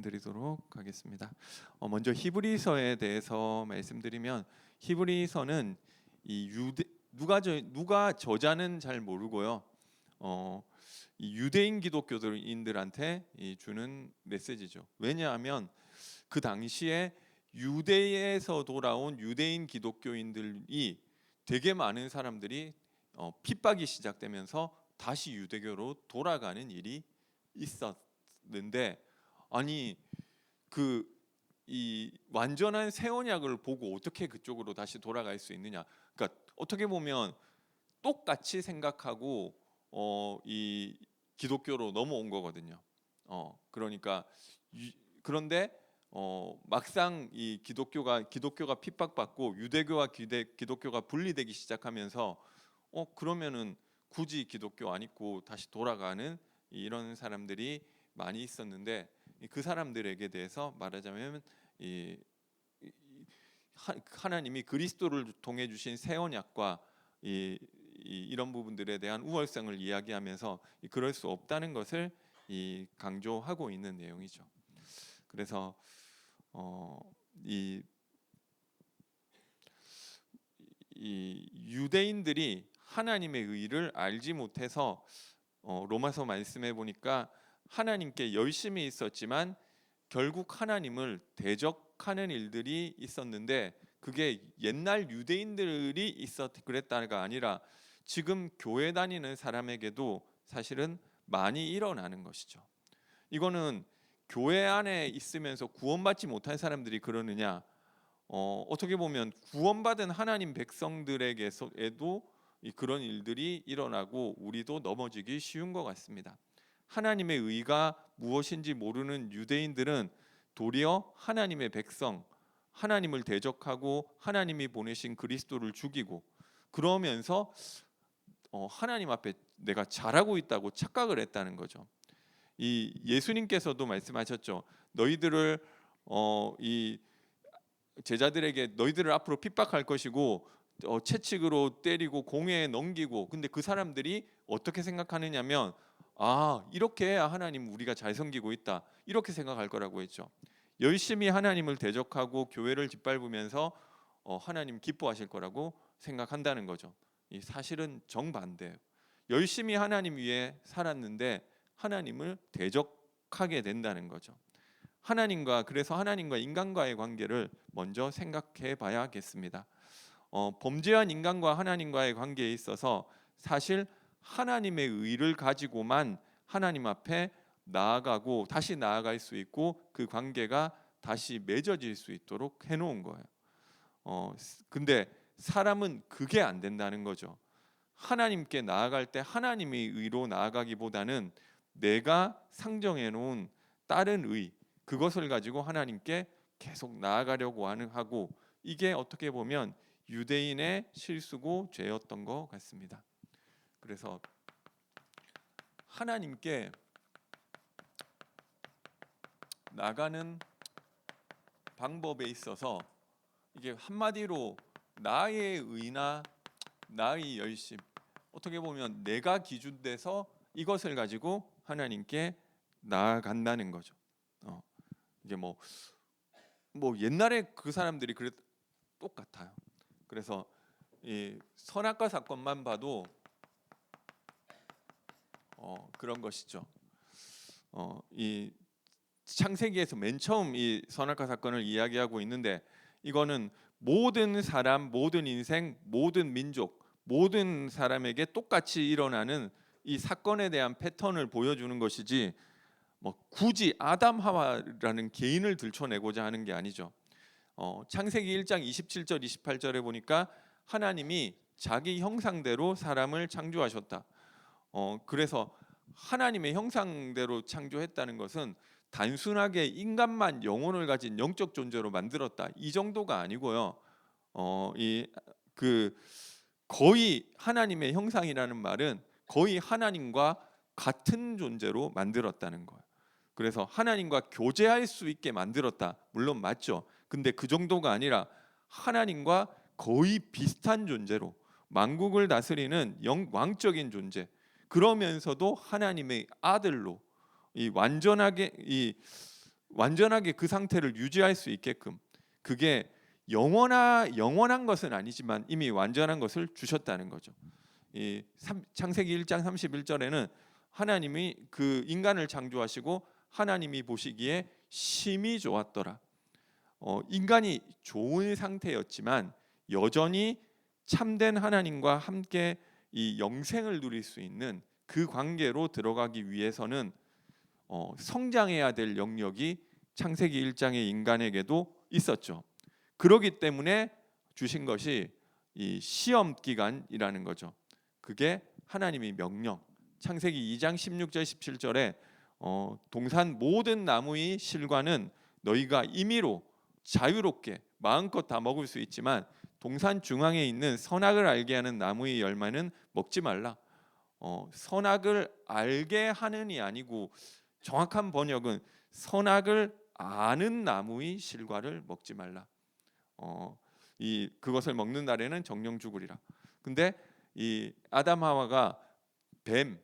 드리도록 하겠습니다. 먼저 히브리서에 대해서 말씀드리면 히브리서는 이 누가 저자는 잘 모르고요. 이 유대인 기독교인들한테 주는 메시지죠. 왜냐하면 그 당시에 유대에서 돌아온 유대인 기독교인들이 되게 많은 사람들이 핍박이 시작되면서 다시 유대교로 돌아가는 일이 있었는데, 아니 이 완전한 새 언약을 보고 어떻게 그쪽으로 다시 돌아갈 수 있느냐? 그러니까 어떻게 보면 똑같이 생각하고 이 기독교로 넘어온 거거든요. 그러니까 그런데 막상 이 기독교가 핍박받고 유대교와 기독교가 분리되기 시작하면서 그러면은 굳이 기독교 안 입고 다시 돌아가는 이런 사람들이 많이 있었는데, 그 사람들에게 대해서 말하자면 하나님이 그리스도를 통해 주신 새 언약과 이런 부분들에 대한 우월성을 이야기하면서 그럴 수 없다는 것을 강조하고 있는 내용이죠. 그래서 이 유대인들이 하나님의 의를 알지 못해서 로마서 말씀해 보니까 하나님께 열심히 있었지만 결국 하나님을 대적하는 일들이 있었는데, 그게 옛날 유대인들이 그랬다가 아니라 지금 교회 다니는 사람에게도 사실은 많이 일어나는 것이죠. 이거는 교회 안에 있으면서 구원받지 못한 사람들이 그러느냐? 어떻게 보면 구원받은 하나님 백성들에게도 그런 일들이 일어나고 우리도 넘어지기 쉬운 것 같습니다. 하나님의 의가 무엇인지 모르는 유대인들은 도리어 하나님의 백성, 하나님을 대적하고 하나님이 보내신 그리스도를 죽이고, 그러면서 하나님 앞에 내가 잘하고 있다고 착각을 했다는 거죠. 이 예수님께서도 말씀하셨죠. 너희들을 이 제자들에게 너희들을 앞으로 핍박할 것이고 채찍으로 때리고 공회에 넘기고, 근데 그 사람들이 어떻게 생각하느냐면, 이렇게 해야 하나님 우리가 잘 섬기고 있다, 이렇게 생각할 거라고 했죠. 열심히 하나님을 대적하고 교회를 짓밟으면서 하나님 기뻐하실 거라고 생각한다는 거죠. 이 사실은 정반대예요. 열심히 하나님 위에 살았는데 하나님을 대적하게 된다는 거죠. 그래서 하나님과 인간과의 관계를 먼저 생각해 봐야겠습니다. 범죄한 인간과 하나님과의 관계에 있어서 사실 하나님의 의를 가지고만 하나님 앞에 나아가고 다시 나아갈 수 있고 그 관계가 다시 맺어질 수 있도록 해놓은 거예요. 근데 사람은 그게 안 된다는 거죠. 하나님께 나아갈 때 하나님의 의로 나아가기보다는 내가 상정해 놓은 다른 의, 그것을 가지고 하나님께 계속 나아가려고 하고, 이게 어떻게 보면 유대인의 실수고 죄였던 것 같습니다. 그래서 하나님께 나가는 방법에 있어서 이게 한마디로 나의 의나 나의 열심, 어떻게 보면 내가 기준돼서 이것을 가지고 하나님께 나아간다는 거죠. 이게 뭐 옛날에 그 사람들이 똑같아요. 그래서 이 선악과 사건만 봐도 그런 것이죠. 이 창세기에서 맨 처음 이 선악과 사건을 이야기하고 있는데, 이거는 모든 사람, 모든 인생, 모든 민족, 모든 사람에게 똑같이 일어나는 이 사건에 대한 패턴을 보여주는 것이지, 굳이 아담 하와라는 개인을 들춰내고자 하는 게 아니죠. 창세기 1장 27절 28절에 보니까 하나님이 자기 형상대로 사람을 창조하셨다. 그래서 하나님의 형상대로 창조했다는 것은 단순하게 인간만 영혼을 가진 영적 존재로 만들었다, 이 정도가 아니고요. 거의 하나님의 형상이라는 말은 거의 하나님과 같은 존재로 만들었다는 거예요. 그래서 하나님과 교제할 수 있게 만들었다, 물론 맞죠. 근데 그 정도가 아니라 하나님과 거의 비슷한 존재로, 만국을 다스리는 왕적인 존재, 그러면서도 하나님의 아들로 완전하게 완전하게 그 상태를 유지할 수 있게끔, 그게 영원한 것은 아니지만 이미 완전한 것을 주셨다는 거죠. 이 창세기 1장 31절에는 하나님이 그 인간을 창조하시고 하나님이 보시기에 심히 좋았더라. 인간이 좋은 상태였지만 여전히 참된 하나님과 함께 이 영생을 누릴 수 있는 그 관계로 들어가기 위해서는 성장해야 될 영역이 창세기 1장의 인간에게도 있었죠. 그러기 때문에 주신 것이 이 시험 기간이라는 거죠. 그게 하나님이 명령. 창세기 2장 16절 17절에 동산 모든 나무의 실과는 너희가 임의로 자유롭게 마음껏 다 먹을 수 있지만 동산 중앙에 있는 선악을 알게 하는 나무의 열매는 먹지 말라. 선악을 알게 하는이 아니고 정확한 번역은 선악을 아는 나무의 실과를 먹지 말라. 그것을 먹는 날에는 정령 죽으리라. 근데 이 아담 하와가 뱀,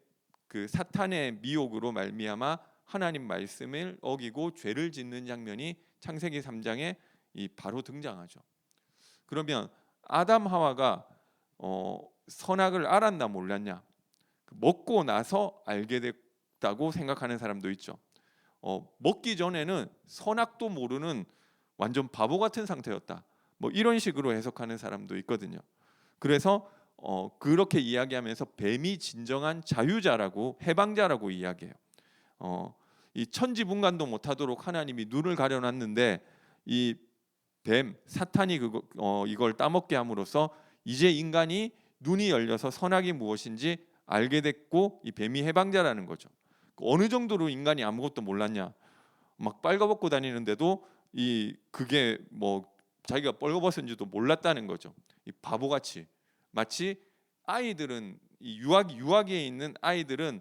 그 사탄의 미혹으로 말미암아 하나님 말씀을 어기고 죄를 짓는 장면이 창세기 3장에 바로 등장하죠. 그러면 아담 하와가 선악을 알았나 몰랐냐? 먹고 나서 알게 됐다고 생각하는 사람도 있죠. 먹기 전에는 선악도 모르는 완전 바보 같은 상태였다. 뭐 이런 식으로 해석하는 사람도 있거든요. 그래서 그렇게 이야기하면서 뱀이 진정한 자유자라고, 해방자라고 이야기해요. 이 천지분간도 못하도록 하나님이 눈을 가려놨는데 이 뱀, 사탄이 이걸 따먹게 함으로써 이제 인간이 눈이 열려서 선악이 무엇인지 알게 됐고 이 뱀이 해방자라는 거죠. 어느 정도로 인간이 아무것도 몰랐냐? 막 빨가벗고 다니는데도 그게 뭐 자기가 빨가벗은지도 몰랐다는 거죠. 이 바보같이, 마치 아이들은 이 유아기에 있는 아이들은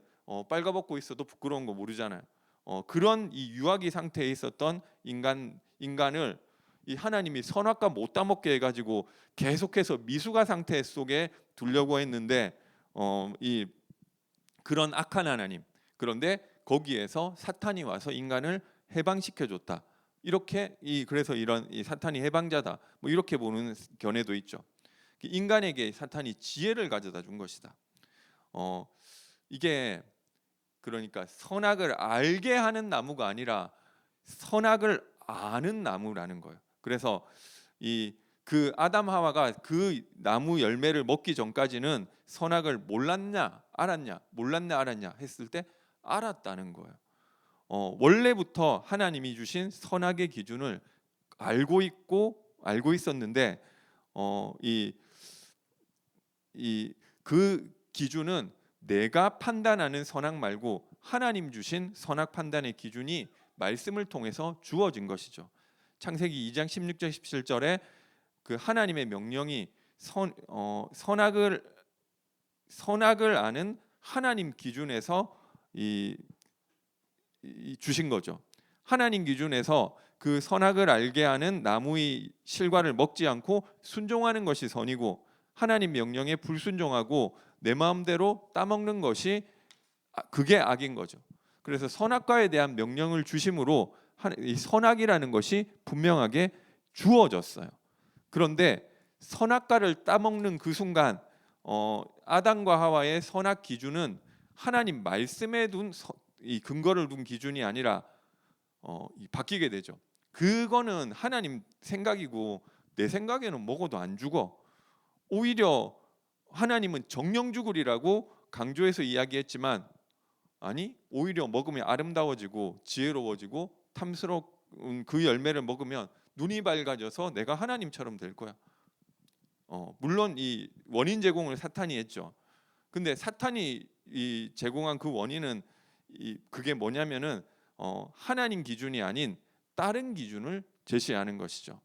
빨가벗고 있어도 부끄러운 거 모르잖아요. 그런 이 유아기 상태에 있었던 인간을 이 하나님이 선악과 못 따먹게 해가지고 계속해서 미숙아 상태 속에 두려고 했는데 이 그런 악한 하나님, 그런데 거기에서 사탄이 와서 인간을 해방시켜 줬다. 이렇게 그래서 이런 사탄이 해방자다. 뭐 이렇게 보는 견해도 있죠. 인간에게 사탄이 지혜를 가져다 준 것이다. 이게 그러니까 선악을 알게 하는 나무가 아니라 선악을 아는 나무라는 거예요. 그래서 그 아담 하와가 그 나무 열매를 먹기 전까지는 선악을 몰랐냐 알았냐, 몰랐냐 알았냐 했을 때 알았다는 거예요. 원래부터 하나님이 주신 선악의 기준을 알고 있었는데 그 기준은 내가 판단하는 선악 말고 하나님 주신 선악 판단의 기준이 말씀을 통해서 주어진 것이죠. 창세기 2장 16절 17절에 그 하나님의 명령이 선악을 아는 하나님 기준에서 주신 거죠. 하나님 기준에서 그 선악을 알게 하는 나무의 실과를 먹지 않고 순종하는 것이 선이고 하나님 명령에 불순종하고 내 마음대로 따먹는 것이 그게 악인 거죠. 그래서 선악과에 대한 명령을 주심으로 이 선악이라는 것이 분명하게 주어졌어요. 그런데 선악과를 따먹는 그 순간 아담과 하와의 선악 기준은 하나님 말씀에 이 근거를 둔 기준이 아니라 바뀌게 되죠. 그거는 하나님 생각이고 내 생각에는 먹어도 안 죽어. 오히려 하나님은 정령 죽으리라고 강조해서 이야기했지만 아니, 오히려 먹으면 아름다워지고 지혜로워지고 탐스러운 그 열매를 먹으면 눈이 밝아져서 내가 하나님처럼 될 거야. 물론 이 원인 제공을 사탄이 했죠. 근데 사탄이 제공한 그 원인은 그게 뭐냐면은 하나님 기준이 아닌 다른 기준을 제시하는 것이죠.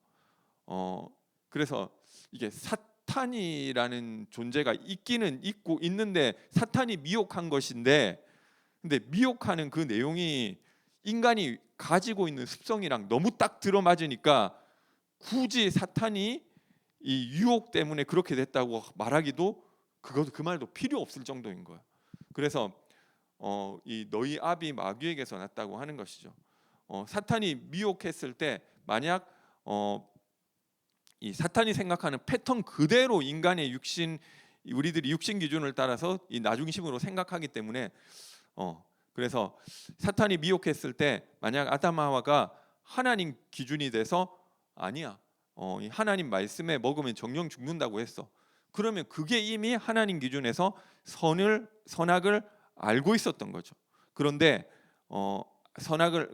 그래서 이게 사탄이라는 존재가 있기는 있는데 사탄이 미혹한 것인데, 근데 미혹하는 그 내용이 인간이 가지고 있는 습성이랑 너무 딱 들어맞으니까 굳이 사탄이 이 유혹 때문에 그렇게 됐다고 말하기도 그 말도 필요 없을 정도인 거야. 그래서 이 너희 아비 마귀에게서 났다고 하는 것이죠. 사탄이 미혹했을 때 만약 이 사탄이 생각하는 패턴 그대로 인간의 육신, 우리들이 육신 기준을 따라서 이 나중심으로 생각하기 때문에 그래서 사탄이 미혹했을 때 만약 아담 하와가 하나님 기준이 돼서 아니야, 이 하나님 말씀에 먹으면 정령 죽는다고 했어. 그러면 그게 이미 하나님 기준에서 선악을 알고 있었던 거죠. 그런데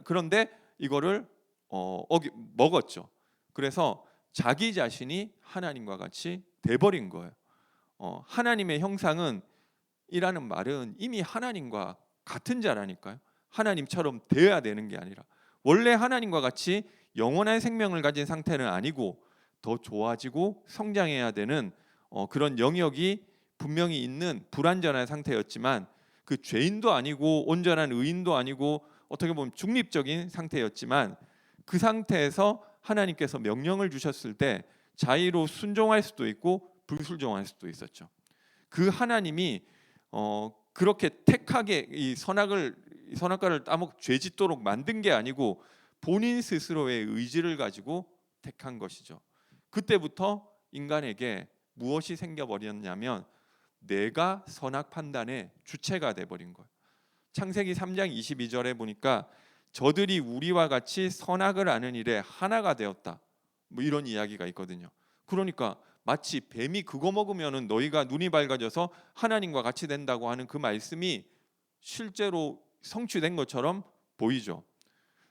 그런데 이거를 먹었죠. 그래서 자기 자신이 하나님과 같이 돼버린 거예요. 하나님의 형상은 이라는 말은 이미 하나님과 같은 자라니까요. 하나님처럼 되어야 되는 게 아니라 원래 하나님과 같이 영원한 생명을 가진 상태는 아니고 더 좋아지고 성장해야 되는 그런 영역이 분명히 있는 불완전한 상태였지만 그 죄인도 아니고 온전한 의인도 아니고 어떻게 보면 중립적인 상태였지만 그 상태에서 하나님께서 명령을 주셨을 때 자의로 순종할 수도 있고 불순종할 수도 있었죠. 그 하나님이 그렇게 택하게 이 선악과를 따먹 죄짓도록 만든 게 아니고 본인 스스로의 의지를 가지고 택한 것이죠. 그때부터 인간에게 무엇이 생겨버렸냐면 내가 선악 판단의 주체가 돼버린 거예요. 창세기 3장 22절에 보니까 저들이 우리와 같이 선악을 아는 일에 하나가 되었다, 뭐 이런 이야기가 있거든요. 그러니까 마치 뱀이 그거 먹으면은 너희가 눈이 밝아져서 하나님과 같이 된다고 하는 그 말씀이 실제로 성취된 것처럼 보이죠.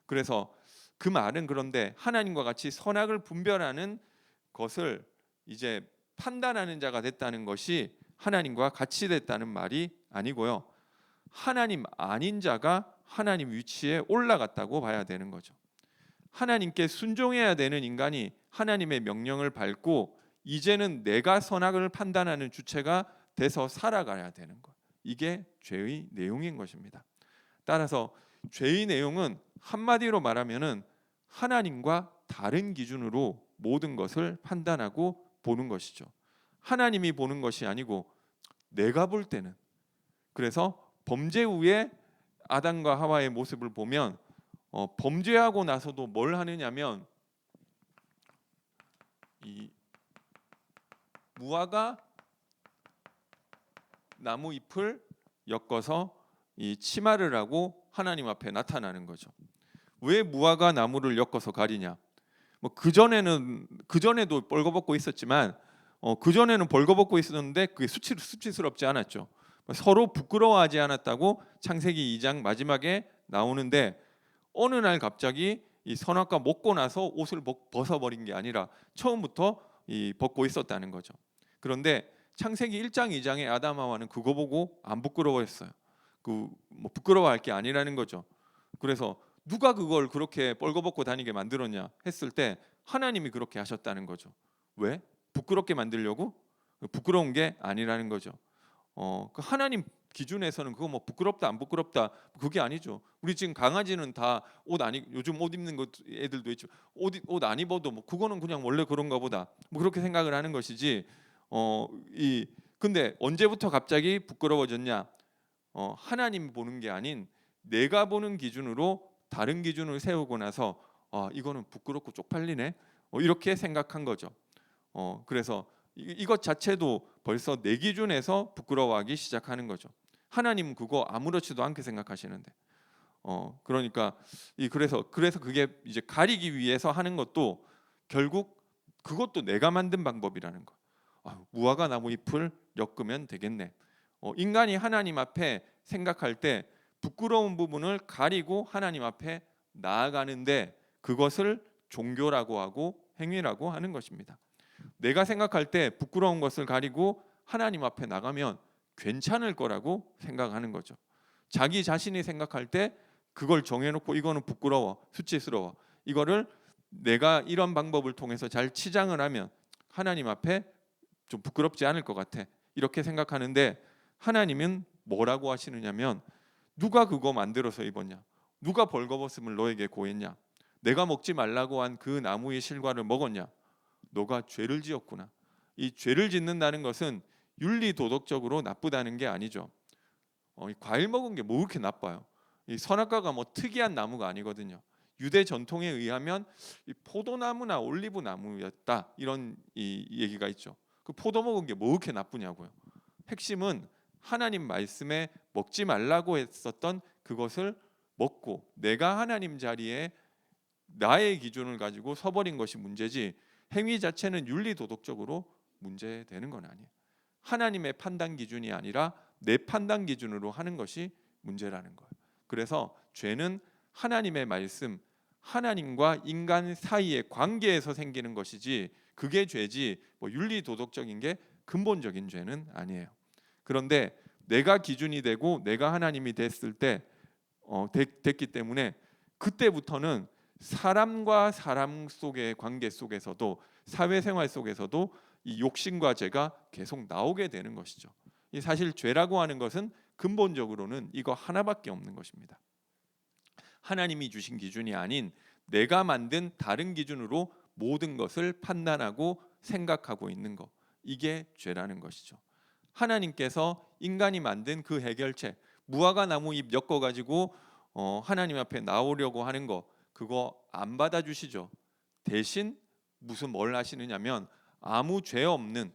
그래서 그 말은 그런데 하나님과 같이 선악을 분별하는 것을 이제 판단하는 자가 됐다는 것이 하나님과 같이 됐다는 말이 아니고요. 하나님 아닌 자가 하나님 위치에 올라갔다고 봐야 되는 거죠. 하나님께 순종해야 되는 인간이 하나님의 명령을 밟고 이제는 내가 선악을 판단하는 주체가 돼서 살아가야 되는 것. 이게 죄의 내용인 것입니다. 따라서 죄의 내용은 한마디로 말하면은 하나님과 다른 기준으로 모든 것을 판단하고 보는 것이죠. 하나님이 보는 것이 아니고 내가 볼 때는. 그래서 범죄 후에 아담과 하와의 모습을 보면 범죄하고 나서도 뭘 하느냐면 이 무화과 나무 잎을 엮어서 이 치마를 하고 하나님 앞에 나타나는 거죠. 왜 무화과 나무를 엮어서 가리냐? 뭐 그전에도 벌거벗고 있었지만 그전에는 벌거벗고 있었는데 그게 수치스럽지 않았죠. 서로 부끄러워하지 않았다고 창세기 2장 마지막에 나오는데 어느 날 갑자기 이 선악과 먹고 나서 옷을 벗어버린 게 아니라 처음부터 벗고 있었다는 거죠. 그런데 창세기 1장 2장의 아담 하와는 그거 보고 안 부끄러워했어요. 뭐 부끄러워할 게 아니라는 거죠. 그래서 누가 그걸 그렇게 벌거벗고 다니게 만들었냐 했을 때 하나님이 그렇게 하셨다는 거죠. 왜? 부끄럽게 만들려고? 부끄러운 게 아니라는 거죠. 그 하나님 기준에서는 그거 뭐 부끄럽다 안 부끄럽다 그게 아니죠. 우리 지금 강아지는 다 요즘 옷 입는 것 애들도 있죠. 옷 안 입어도 뭐 그거는 그냥 원래 그런가 보다 뭐 그렇게 생각을 하는 것이지. 근데 언제부터 갑자기 부끄러워졌냐? 하나님 보는 게 아닌 내가 보는 기준으로 다른 기준을 세우고 나서 이거는 부끄럽고 쪽팔리네 이렇게 생각한 거죠. 그래서 이것 자체도 벌써 내 기준에서 부끄러워하기 시작하는 거죠. 하나님은 그거 아무렇지도 않게 생각하시는데. 그러니까 그래서 그게 이제 가리기 위해서 하는 것도 결국 그것도 내가 만든 방법이라는 거. 무화과 나무 잎을 엮으면 되겠네. 인간이 하나님 앞에 생각할 때 부끄러운 부분을 가리고 하나님 앞에 나아가는데 그것을 종교라고 하고 행위라고 하는 것입니다. 내가 생각할 때 부끄러운 것을 가리고 하나님 앞에 나가면 괜찮을 거라고 생각하는 거죠. 자기 자신이 생각할 때 그걸 정해놓고 이거는 부끄러워, 수치스러워. 이거를 내가 이런 방법을 통해서 잘 치장을 하면 하나님 앞에 좀 부끄럽지 않을 것 같아. 이렇게 생각하는데 하나님은 뭐라고 하시느냐면 누가 그거 만들어서 입었냐? 누가 벌거벗음을 너에게 고했냐? 내가 먹지 말라고 한 그 나무의 실과를 먹었냐? 너가 죄를 지었구나. 이 죄를 짓는다는 것은 윤리 도덕적으로 나쁘다는 게 아니죠. 이 과일 먹은 게 뭐 그렇게 나빠요? 이 선악과가 뭐 특이한 나무가 아니거든요. 유대 전통에 의하면 이 포도나무나 올리브 나무였다, 이런 이 얘기가 있죠. 그 포도 먹은 게 뭐 그렇게 나쁘냐고요. 핵심은 하나님 말씀에 먹지 말라고 했었던 그것을 먹고 내가 하나님 자리에 나의 기준을 가지고 서버린 것이 문제지, 행위 자체는 윤리 도덕적으로 문제되는 건 아니에요. 하나님의 판단 기준이 아니라 내 판단 기준으로 하는 것이 문제라는 거예요. 그래서 죄는 하나님의 말씀, 하나님과 인간 사이의 관계에서 생기는 것이지, 그게 죄지 뭐 윤리 도덕적인 게 근본적인 죄는 아니에요. 그런데 내가 기준이 되고 내가 하나님이 됐을 때 됐기 때문에 그때부터는 사람과 사람 속의 관계 속에서도, 사회생활 속에서도 이 욕심과 죄가 계속 나오게 되는 것이죠. 이 사실 죄라고 하는 것은 근본적으로는 이거 하나밖에 없는 것입니다. 하나님이 주신 기준이 아닌 내가 만든 다른 기준으로 모든 것을 판단하고 생각하고 있는 것, 이게 죄라는 것이죠. 하나님께서 인간이 만든 그 해결책, 무화과 나무 잎 엮어 가지고 하나님 앞에 나오려고 하는 거, 그거 안 받아주시죠. 대신 무슨 뭘 하시느냐면, 아무 죄 없는,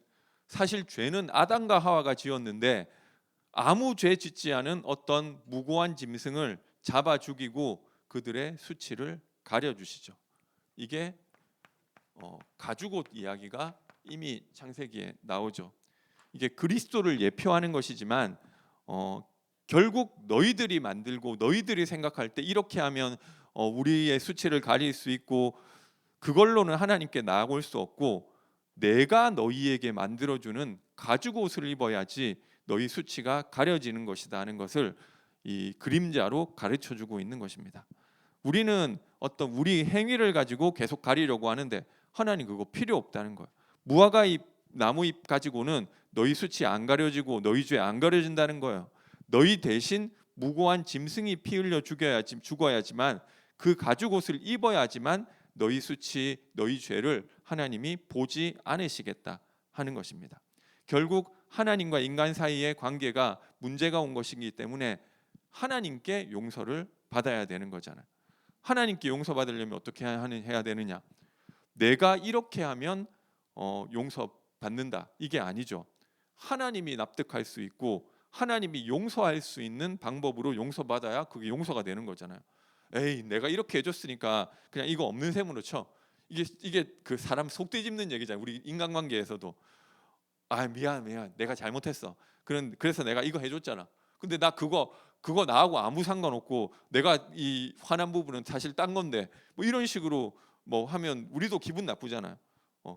사실 죄는 아담과 하와가 지었는데 아무 죄 짓지 않은 어떤 무고한 짐승을 잡아 죽이고 그들의 수치를 가려주시죠. 이게 가죽옷 이야기가 이미 창세기에 나오죠. 이게 그리스도를 예표하는 것이지만 결국 너희들이 만들고 너희들이 생각할 때 이렇게 하면 우리의 수치를 가릴 수 있고 그걸로는 하나님께 나아올 수 없고, 내가 너희에게 만들어주는 가죽옷을 입어야지 너희 수치가 가려지는 것이다 하는 것을 이 그림자로 가르쳐주고 있는 것입니다. 우리는 어떤 우리 행위를 가지고 계속 가리려고 하는데 하나님 그거 필요 없다는 거예요. 무화과 잎, 나무 잎 가지고는 너희 수치 안 가려지고 너희 죄 안 가려진다는 거예요. 너희 대신 무고한 짐승이 피 흘려 죽어야지만, 그 가죽옷을 입어야지만 너희 수치, 너희 죄를 하나님이 보지 않으시겠다 하는 것입니다. 결국 하나님과 인간 사이의 관계가 문제가 온 것이기 때문에 하나님께 용서를 받아야 되는 거잖아요. 하나님께 용서받으려면 어떻게 해야 되느냐? 내가 이렇게 하면 용서받는다, 이게 아니죠. 하나님이 납득할 수 있고 하나님이 용서할 수 있는 방법으로 용서받아야 그게 용서가 되는 거잖아요. 에이, 내가 이렇게 해줬으니까 그냥 이거 없는 셈으로 쳐. 이게 그 사람 속 뒤집는 얘기잖아요. 우리 인간관계에서도 미안 내가 잘못했어. 그래서 내가 이거 해줬잖아. 근데 나 그거 나하고 아무 상관없고 내가 이 화난 부분은 사실 딴 건데, 뭐 이런 식으로 뭐 하면 우리도 기분 나쁘잖아요.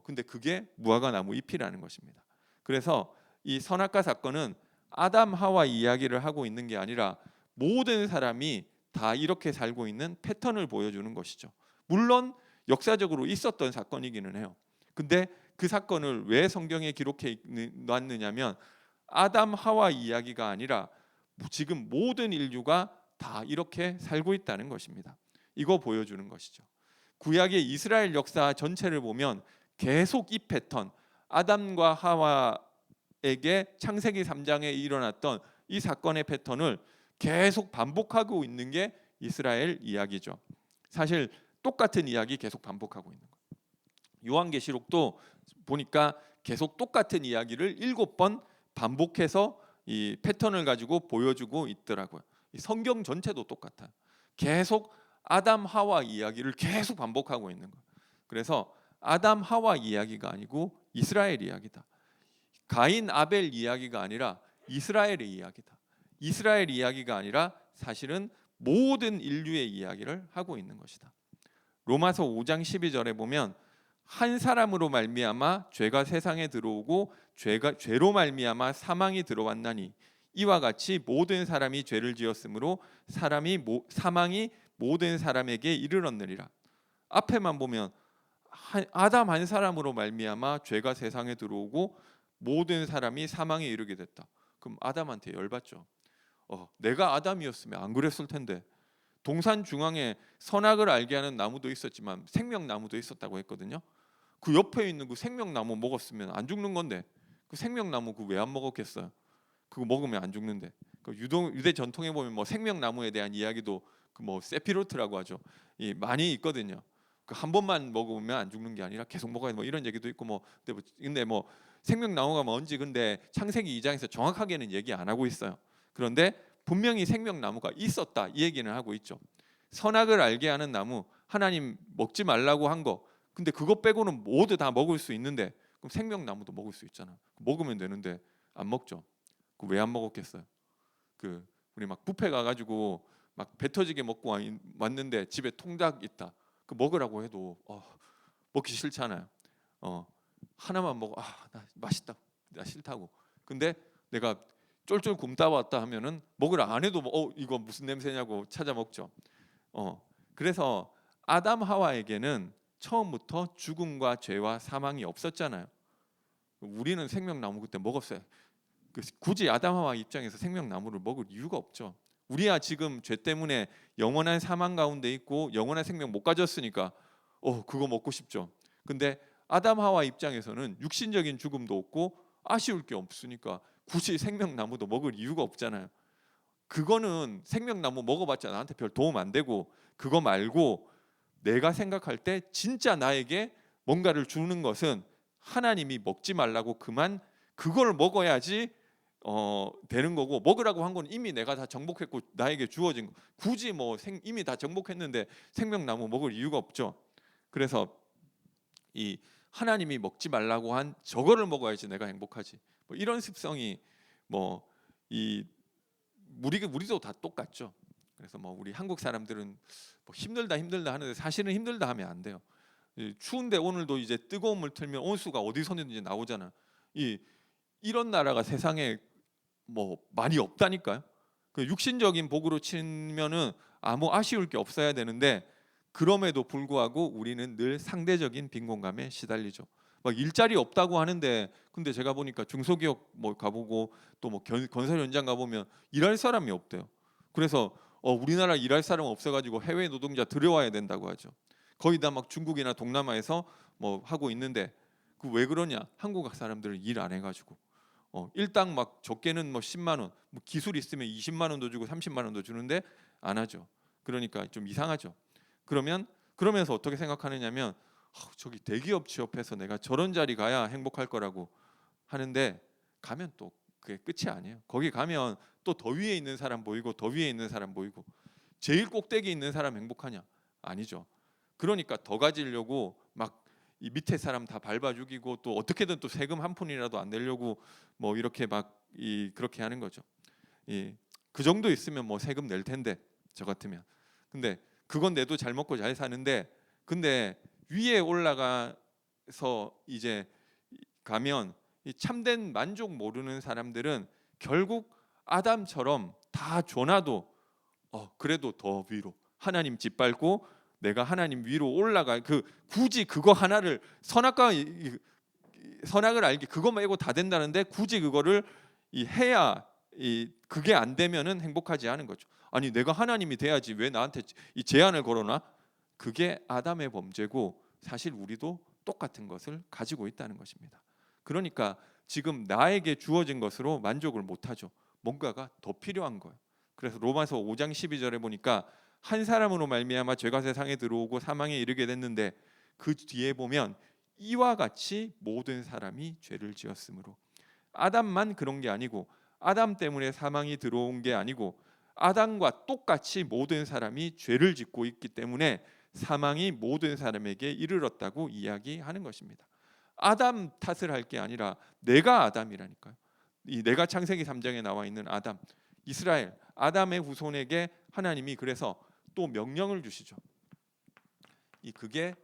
근데 그게 무화과 나무 잎이라는 것입니다. 그래서 이 선악과 사건은 아담 하와 이야기를 하고 있는 게 아니라 모든 사람이 다 이렇게 살고 있는 패턴을 보여주는 것이죠. 물론 역사적으로 있었던 사건이기는 해요. 근데 그 사건을 왜 성경에 기록해 놨느냐면 아담 하와 이야기가 아니라 지금 모든 인류가 다 이렇게 살고 있다는 것입니다. 이거 보여주는 것이죠. 구약의 이스라엘 역사 전체를 보면 계속 이 패턴, 아담과 하와에게 창세기 3장에 일어났던 이 사건의 패턴을 계속 반복하고 있는 게 이스라엘 이야기죠. 사실 똑같은 이야기 계속 반복하고 있는 거예요. 요한계시록도 보니까 계속 똑같은 이야기를 7번 반복해서 이 패턴을 가지고 보여주고 있더라고요. 이 성경 전체도 똑같아요. 계속 아담 하와 이야기를 계속 반복하고 있는 거예요. 그래서 아담 하와 이야기가 아니고 이스라엘 이야기다. 가인 아벨 이야기가 아니라 이스라엘의 이야기다. 이스라엘 이야기가 아니라 사실은 모든 인류의 이야기를 하고 있는 것이다. 로마서 5장 12절에 보면 한 사람으로 말미암아 죄가 세상에 들어오고 죄로 말미암아 사망이 들어왔나니 이와 같이 모든 사람이 죄를 지었으므로 사망이 모든 사람에게 이르렀느니라. 앞에만 보면 아담 한 사람으로 말미암아 죄가 세상에 들어오고 모든 사람이 사망에 이르게 됐다. 그럼 아담한테 열받죠. 내가 아담이었으면 안 그랬을 텐데. 동산 중앙에 선악을 알게 하는 나무도 있었지만 생명나무도 있었다고 했거든요. 그 옆에 있는 그 생명나무 먹었으면 안 죽는 건데, 그 생명나무 그 왜 안 먹었겠어요? 그거 먹으면 안 죽는데. 그 유대 전통에 보면 뭐 생명나무에 대한 이야기도 그 뭐 세피로트라고 하죠. 이 많이 있거든요. 그 한 번만 먹으면 안 죽는 게 아니라 계속 먹어야 뭐 이런 얘기도 있고 뭐 근데 뭐 생명나무가 뭔지 근데 창세기 2장에서 정확하게는 얘기 안 하고 있어요. 그런데 분명히 생명나무가 있었다 이 얘기는 하고 있죠. 선악을 알게 하는 나무 하나님 먹지 말라고 한 거. 근데 그거 빼고는 모두 다 먹을 수 있는데 그럼 생명나무도 먹을 수 있잖아. 먹으면 되는데 안 먹죠. 그 왜 안 먹었겠어요? 그 우리 막 뷔페 가가지고 막 배 터지게 먹고 왔는데 집에 통닭 있다. 그 먹으라고 해도 먹기 싫잖아요. 하나만 먹어. 나 맛있다. 나 싫다고. 근데 내가 쫄쫄 굶다 왔다 하면은 먹으라 안 해도 이거 무슨 냄새냐고 찾아 먹죠. 그래서 아담 하와에게는 처음부터 죽음과 죄와 사망이 없었잖아요. 우리는 생명나무 그때 먹었어요. 굳이 아담 하와 입장에서 생명나무를 먹을 이유가 없죠. 우리야 지금 죄 때문에 영원한 사망 가운데 있고 영원한 생명 못 가졌으니까 그거 먹고 싶죠. 근데 아담 하와 입장에서는 육신적인 죽음도 없고 아쉬울 게 없으니까 굳이 생명나무도 먹을 이유가 없잖아요. 그거는 생명나무 먹어봤자 나한테 별 도움 안 되고 그거 말고 내가 생각할 때 진짜 나에게 뭔가를 주는 것은 하나님이 먹지 말라고 그걸 먹어야지 되는 거고 먹으라고 한 건 이미 내가 다 정복했고 나에게 주어진 거. 굳이 뭐 이미 다 정복했는데 생명나무 먹을 이유가 없죠. 그래서 이 하나님이 먹지 말라고 한 저거를 먹어야지 내가 행복하지. 뭐 이런 습성이 뭐 이 우리도 다 똑같죠. 그래서 뭐 우리 한국 사람들은 뭐 힘들다 하는데 사실은 힘들다 하면 안 돼요. 추운데 오늘도 이제 뜨거운 물 틀면 온수가 어디서든지 나오잖아. 이런 나라가 세상에 뭐 많이 없다니까요. 그 육신적인 복으로 치면은 아무 아쉬울 게 없어야 되는데 그럼에도 불구하고 우리는 늘 상대적인 빈곤감에 시달리죠. 막 일자리 없다고 하는데 근데 제가 보니까 중소기업 뭐 가보고 또 뭐 건설 현장 가보면 일할 사람이 없대요. 그래서 우리나라 일할 사람 없어가지고 해외 노동자 들여와야 된다고 하죠. 거의 다 막 중국이나 동남아에서 뭐 하고 있는데 그 왜 그러냐? 한국 사람들은 일 안 해가지고 일당 막 적게는 뭐 10만 원, 뭐 기술 있으면 20만 원도 주고 30만 원도 주는데 안 하죠. 그러니까 좀 이상하죠. 그러면서 어떻게 생각하느냐면 저기 대기업 취업해서 내가 저런 자리 가야 행복할 거라고 하는데 가면 또 그게 끝이 아니에요. 거기 가면 또 더 위에 있는 사람 보이고 더 위에 있는 사람 보이고 제일 꼭대기 있는 사람 행복하냐? 아니죠. 그러니까 더 가지려고 막 이 밑에 사람 다 밟아 죽이고 또 어떻게든 또 세금 한 푼이라도 안 내려고 뭐 이렇게 막 그렇게 하는 거죠. 그 정도 있으면 뭐 세금 낼 텐데 저 같으면. 근데 그건 내도 잘 먹고 잘 사는데 근데 위에 올라가서 이제 가면 이 참된 만족 모르는 사람들은 결국 아담처럼 다 줘놔도 그래도 더 위로 하나님 짓밟고 내가 하나님 위로 올라가 굳이 그거 하나를 선악을 알기 그거 말고 다 된다는데 굳이 그거를 해야 그게 안 되면은 행복하지 않은 거죠. 아니 내가 하나님이 돼야지 왜 나한테 이 제한을 걸어놔? 그게 아담의 범죄고 사실 우리도 똑같은 것을 가지고 있다는 것입니다. 그러니까 지금 나에게 주어진 것으로 만족을 못하죠. 뭔가가 더 필요한 거예요. 그래서 로마서 5장 12절에 보니까 한 사람으로 말미암아 죄가 세상에 들어오고 사망에 이르게 됐는데 그 뒤에 보면 이와 같이 모든 사람이 죄를 지었으므로 아담만 그런 게 아니고 아담 때문에 사망이 들어온 게 아니고 아담과 똑같이 모든 사람이 죄를 짓고 있기 때문에 사망이 모든 사람에게 이르렀다고 이야기하는 것입니다. 아담 탓을 할 게 아니라 내가 아담이라니까요. 내가 창세기 3장에 나와 있는 아담, 이스라엘, 아담의 후손에게 하나님이 그래서 또 명령을 주시죠. 그게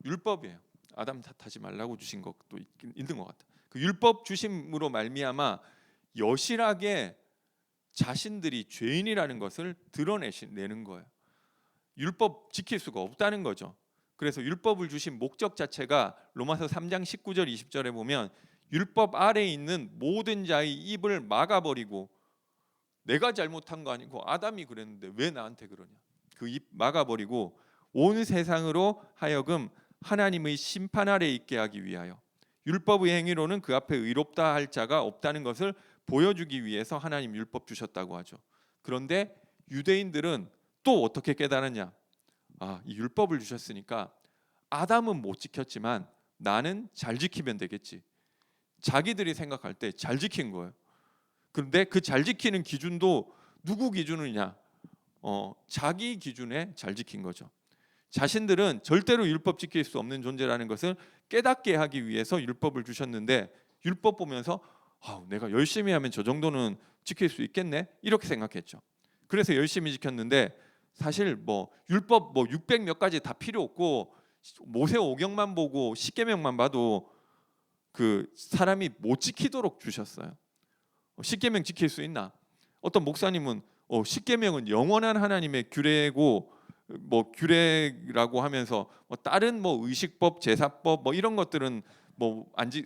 율법이에요. 아담 탓하지 말라고 주신 것도 있는 것 같아요. 그 율법 주심으로 말미암아 여실하게 자신들이 죄인이라는 것을 드러내는 거예요. 율법 지킬 수가 없다는 거죠. 그래서 율법을 주신 목적 자체가 로마서 3장 19절 20절에 보면 율법 아래에 있는 모든 자의 입을 막아버리고 내가 잘못한 거 아니고 아담이 그랬는데 왜 나한테 그러냐? 그 입 막아버리고 온 세상으로 하여금 하나님의 심판 아래 있게 하기 위하여 율법의 행위로는 그 앞에 의롭다 할 자가 없다는 것을 보여주기 위해서 하나님 율법 주셨다고 하죠. 그런데 유대인들은 또 어떻게 깨달았냐? 이 율법을 주셨으니까 아담은 못 지켰지만 나는 잘 지키면 되겠지. 자기들이 생각할 때 잘 지킨 거예요. 그런데 그 잘 지키는 기준도 누구 기준이냐? 자기 기준에 잘 지킨 거죠. 자신들은 절대로 율법 지킬 수 없는 존재라는 것을 깨닫게 하기 위해서 율법을 주셨는데, 율법 보면서 내가 열심히 하면 저 정도는 지킬 수 있겠네 이렇게 생각했죠. 그래서 열심히 지켰는데 사실 율법 600 몇 가지 다 필요 없고 모세 오경만 보고 십계명만 봐도 그 사람이 못 지키도록 주셨어요. 십계명 지킬 수 있나? 어떤 목사님은 십계명은 영원한 하나님의 규례고 규례라고 하면서 다른 의식법, 제사법 이런 것들은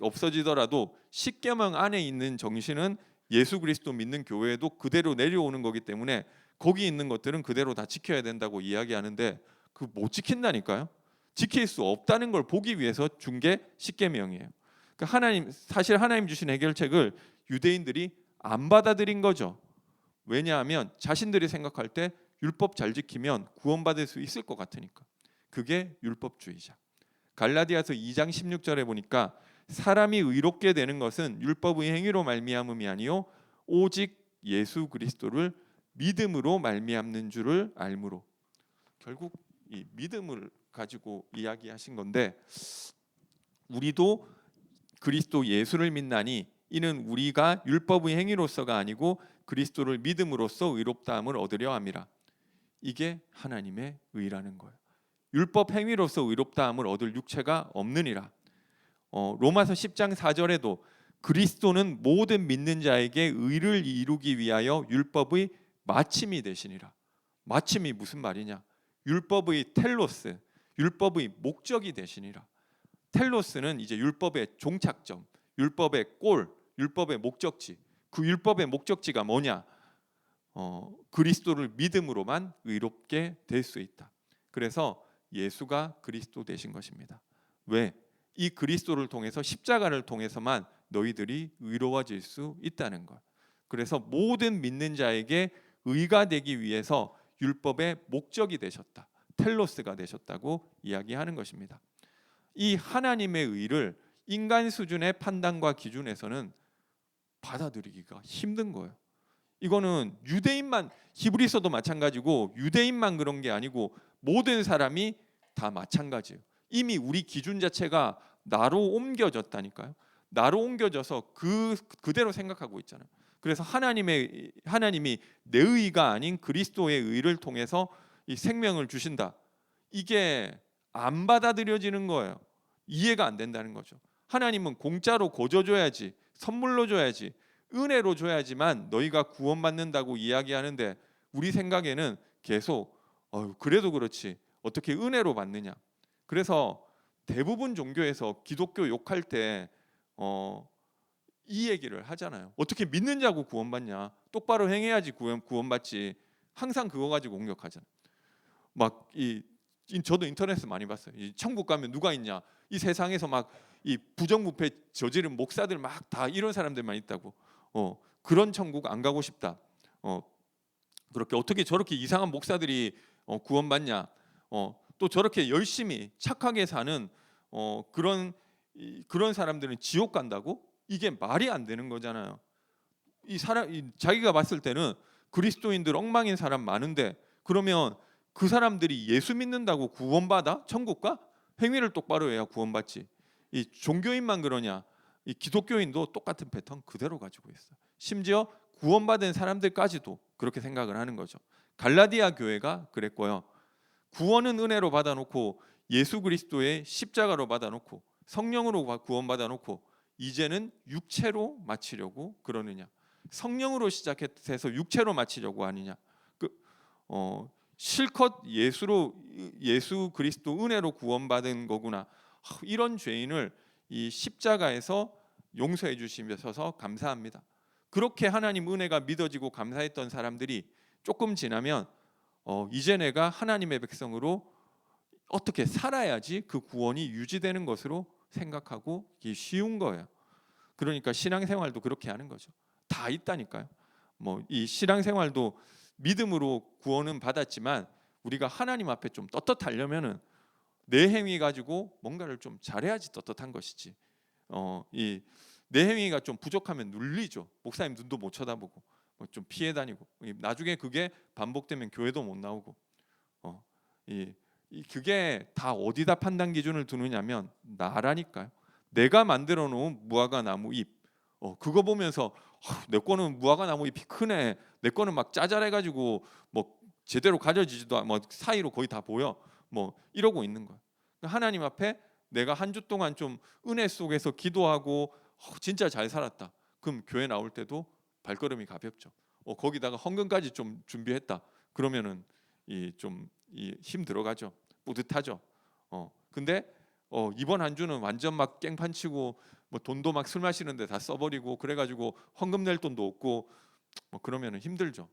없어지더라도 십계명 안에 있는 정신은 예수 그리스도 믿는 교회에도 그대로 내려오는 거기 때문에 거기 있는 것들은 그대로 다 지켜야 된다고 이야기하는데 그 못 지킨다니까요. 지킬 수 없다는 걸 보기 위해서 준 게 십계명이에요. 그러니까 사실 하나님 주신 해결책을 유대인들이 안 받아들인 거죠. 왜냐하면 자신들이 생각할 때 율법 잘 지키면 구원받을 수 있을 것 같으니까. 그게 율법주의자. 갈라디아서 2장 16절에 보니까 사람이 의롭게 되는 것은 율법의 행위로 말미암음이 아니요 오직 예수 그리스도를 믿음으로 말미암는 줄을 알므로. 결국 이 믿음을 가지고 이야기하신 건데, 우리도 그리스도 예수를 믿나니 이는 우리가 율법의 행위로서가 아니고 그리스도를 믿음으로써 의롭다함을 얻으려 함이라. 이게 하나님의 의라는 거예요. 율법 행위로서 의롭다함을 얻을 육체가 없느니라. 로마서 10장 4절에도 그리스도는 모든 믿는 자에게 의를 이루기 위하여 율법의 마침이 되시니라. 마침이 무슨 말이냐? 율법의 텔로스, 율법의 목적이 되시니라. 텔로스는 이제 율법의 종착점, 율법의 골, 율법의 목적지. 그 율법의 목적지가 뭐냐? 그리스도를 믿음으로만 의롭게 될 수 있다. 그래서 예수가 그리스도 되신 것입니다. 왜? 이 그리스도를 통해서, 십자가를 통해서만 너희들이 의로워질 수 있다는 것. 그래서 모든 믿는 자에게 의가 되기 위해서 율법의 목적이 되셨다. 텔로스가 되셨다고 이야기하는 것입니다. 이 하나님의 의를 인간 수준의 판단과 기준에서는 받아들이기가 힘든 거예요. 이거는 유대인만, 히브리서도 마찬가지고 유대인만 그런 게 아니고 모든 사람이 다 마찬가지예요. 이미 우리 기준 자체가 나로 옮겨졌다니까요. 나로 옮겨져서 그대로 생각하고 있잖아요. 그래서 하나님이 내 의가 아닌 그리스도의 의를 통해서 이 생명을 주신다. 이게 안 받아들여지는 거예요. 이해가 안 된다는 거죠. 하나님은 공짜로 거저줘야지, 선물로 줘야지, 은혜로 줘야지만 너희가 구원받는다고 이야기하는데, 우리 생각에는 계속 그래도 그렇지 어떻게 은혜로 받느냐. 그래서 대부분 종교에서 기독교 욕할 때 이 얘기를 하잖아요. 어떻게 믿는 자고 구원받냐? 똑바로 행해야지 구원받지. 항상 그거 가지고 공격하잖아요. 저도 인터넷에서 많이 봤어요. 천국 가면 누가 있냐? 이 세상에서 이 부정부패 저지른 목사들 다 이런 사람들만 있다고. 그런 천국 안 가고 싶다. 그렇게 어떻게 저렇게 이상한 목사들이 구원받냐? 또 저렇게 열심히 착하게 사는 그런 사람들은 지옥 간다고? 이게 말이 안 되는 거잖아요. 자기가 봤을 때는 그리스도인들 엉망인 사람 많은데, 그러면 그 사람들이 예수 믿는다고 구원받아? 천국 가? 행위를 똑바로 해야 구원받지. 이 종교인만 그러냐? 이 기독교인도 똑같은 패턴 그대로 가지고 있어요. 심지어 구원받은 사람들까지도 그렇게 생각을 하는 거죠. 갈라디아 교회가 그랬고요. 구원은 은혜로 받아놓고 예수 그리스도의 십자가로 받아놓고 성령으로 구원받아놓고 이제는 육체로 마치려고 그러느냐? 성령으로 시작해서 육체로 마치려고 하느냐? 실컷 예수 그리스도 은혜로 구원받은 거구나. 이런 죄인을 이 십자가에서 용서해 주시면서 감사합니다. 그렇게 하나님 은혜가 믿어지고 감사했던 사람들이 조금 지나면 이제 내가 하나님의 백성으로 어떻게 살아야지 그 구원이 유지되는 것으로 생각하고 이게 쉬운 거예요. 그러니까 신앙생활도 그렇게 하는 거죠. 다 있다니까요. 이 신앙생활도 믿음으로 구원은 받았지만 우리가 하나님 앞에 좀 떳떳하려면은 내 행위 가지고 뭔가를 좀 잘해야지 떳떳한 것이지. 이 내 행위가 좀 부족하면 눌리죠. 목사님 눈도 못 쳐다보고 좀 피해 다니고 나중에 그게 반복되면 교회도 못 나오고 그게 다 어디다 판단 기준을 두느냐면 나라니까요. 내가 만들어 놓은 무화과 나무 잎 그거 보면서 내 거는 무화과 나무 잎이 크네. 내 거는 막 짜잘해가지고 뭐 제대로 가져지지도 뭐 사이로 거의 다 보여. 뭐 이러고 있는 거야. 하나님 앞에 내가 한 주 동안 좀 은혜 속에서 기도하고 진짜 잘 살았다. 그럼 교회 나올 때도 발걸음이 가볍죠. 거기다가 헌금까지 좀 준비했다. 그러면은 힘 들어가죠. 뿌듯하죠. 근데 이번 한 주는 완전 막 깽판치고 뭐 돈도 막 술 마시는데 다 써버리고 그래가지고 헌금 낼 돈도 없고 뭐 그러면은 힘들죠.